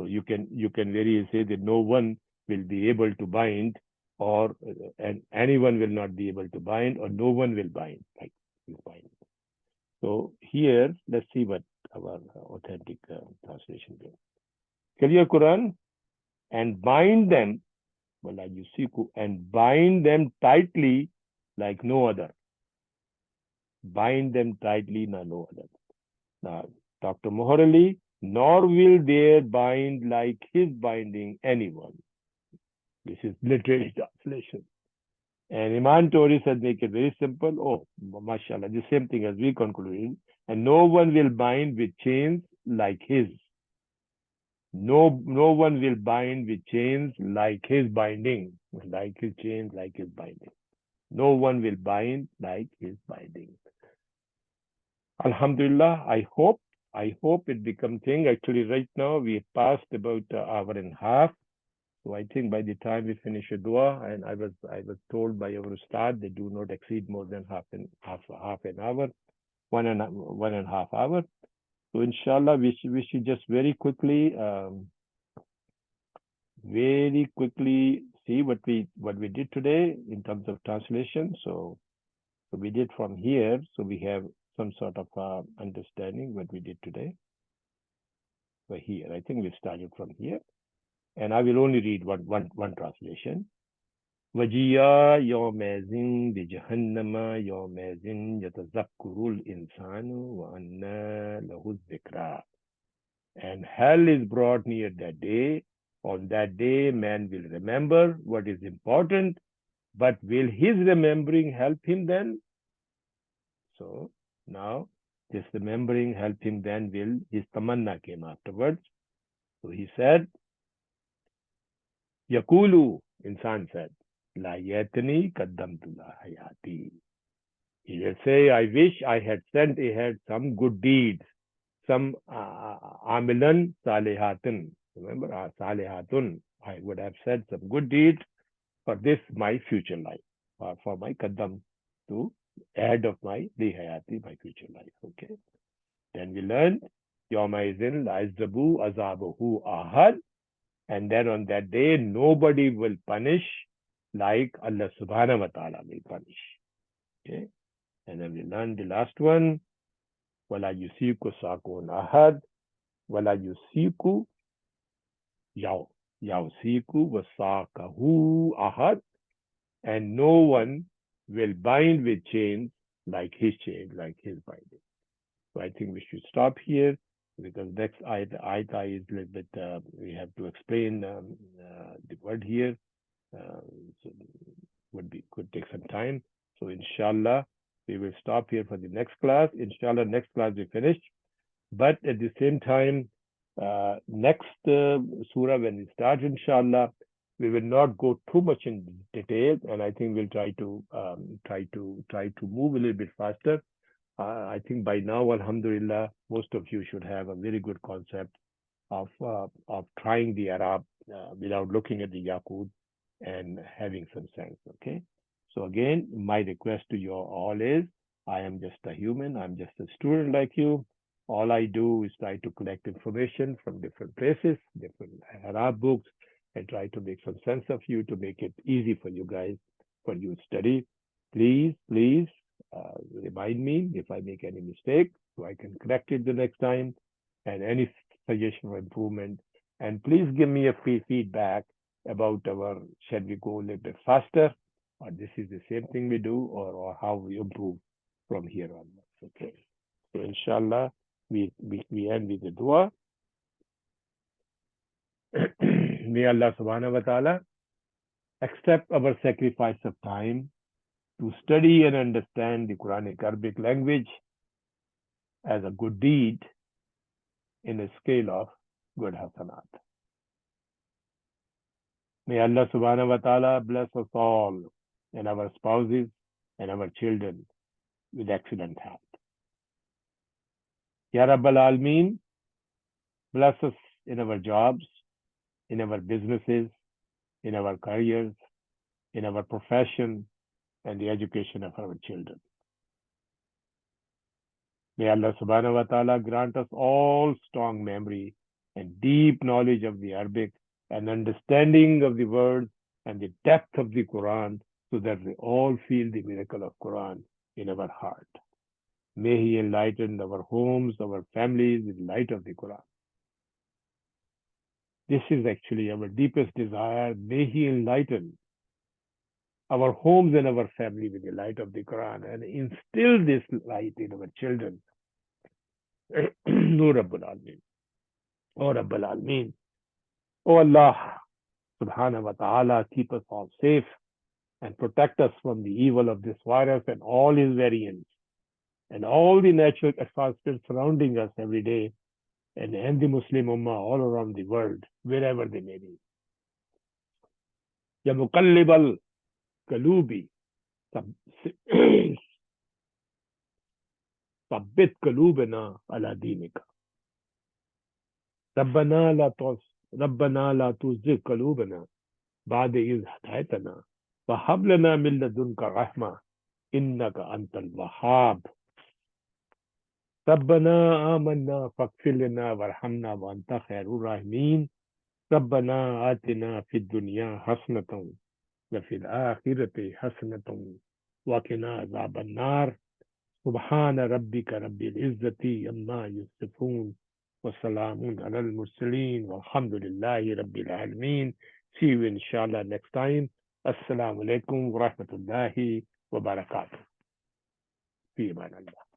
you can very say that no one will be able to bind or and anyone will not be able to bind, or no one will bind like he's binding. So here, let's see what our authentic translation is. Clear Quran and bind them, wala yusiku, and bind them tightly like no other. Bind them tightly like no other. Now, Dr. Mohar Ali, nor will they bind like his binding anyone. This is literary translation. And Iman Tori said, make it very simple. Oh, mashallah, the same thing as we concluded. And no one will bind with chains like his. No one will bind with chains like his binding, like his chains, like his binding. No one will bind like his binding. Alhamdulillah, I hope it become thing. Actually, right now we passed about an hour and a half. So I think by the time we finish a dua, and I was told by our ustad they do not exceed more than half an hour, one and a half hour. So inshallah, we should just very quickly see what we did today in terms of translation. So we did from here, so we have some sort of understanding what we did today. So here, I think we started from here, and I will only read one translation. وَجِيَا يَوْمَئِذٍ بِجَهَنَّمَ يَوْمَئِذٍ يَتَذَكَّرُ الْإِنسَانُ وَأَنَّى لَهُ الذِّكْرَى. And hell is brought near that day. On that day, man will remember what is important, but will his remembering help him then? So now, this remembering help him then will, his tamanna came afterwards. So he said, Yakulu, insan said, La yatni kaddamtu la hayati. He will say, I wish I had sent ahead some good deeds, some amilan salihatun. Remember, salihatun. I would have said some good deeds for this, my future life, or for my kaddam, to add of my hayati, my future life. Okay. Then we learned, Yawmaizin la azzabu azabahu ahad. And then on that day, nobody will punish like Allah subhanahu wa ta'ala will punish. Okay. And then we learned the last one, wala yusiku sakun ahad, wala yusiku yausiku wasakahu ahad, and no one will bind with chains like his chain, like his binding. So I think we should stop here, because next ayat is a little bit, we have to explain the word here. So could take some time. So inshallah, we will stop here for the next class. Inshallah, next class we finish. But at the same time, next surah when we start, inshallah, we will not go too much in detail, and I think we'll try to move a little bit faster. I think by now, alhamdulillah, most of you should have a very good concept of trying the Arab without looking at the Yaqut and having some sense. Okay. So again, my request to you all is, I am just a human. I'm just a student like you. All I do is try to collect information from different places, different Arab books, and try to make some sense of you to make it easy for you guys, for you to study. Please remind me if I make any mistake, so I can correct it the next time, and any suggestion for improvement. And please give me a free feedback about shall we go a little bit faster, or this is the same thing we do, or how we improve from here onwards. Okay. So inshallah, we end with the dua. May Allah subhanahu wa ta'ala accept our sacrifice of time to study and understand the Quranic Arabic language as a good deed in a scale of good hasanat. May Allah subhanahu wa ta'ala bless us all and our spouses and our children with excellent health. Ya Rabbal Alameen, bless us in our jobs, in our businesses, in our careers, in our profession, and the education of our children. May Allah subhanahu wa ta'ala grant us all strong memory and deep knowledge of the Arabic and understanding of the words and the depth of the Quran so that we all feel the miracle of Quran in our heart. May He enlighten our homes, our families with the light of the Quran. This is actually our deepest desire. May He enlighten our homes and our family with the light of the Quran and instill this light in our children. No Rabbul Alameen. Oh Rabbul Alameen. Oh Allah, Subhanahu wa Ta'ala, keep us all safe and protect us from the evil of this virus and all its variants and all the natural disasters surrounding us every day and the Muslim Ummah all around the world, wherever they may be. Ya Muqallibal Kalubi, ثبت قلوبنا على دينك. ربنا لا تزغ قلوبنا بعد إذ هديتنا وهب لنا من لدنك رحمة إنك أنت الوهاب. ربنا آمنا فاغفر لنا وارحمنا وأنت خير الراحمين. ربنا آتنا في الدنيا حسنة وفي الآخرة حسنة وقنا عذاب النار. سبحان ربك رب العزة عما يصفون وسلام على المرسلين والحمد لله رب العالمين. See you inshallah next time. Assalamu alaikum wa rahmatullahi wa barakatuh. في أمان الله.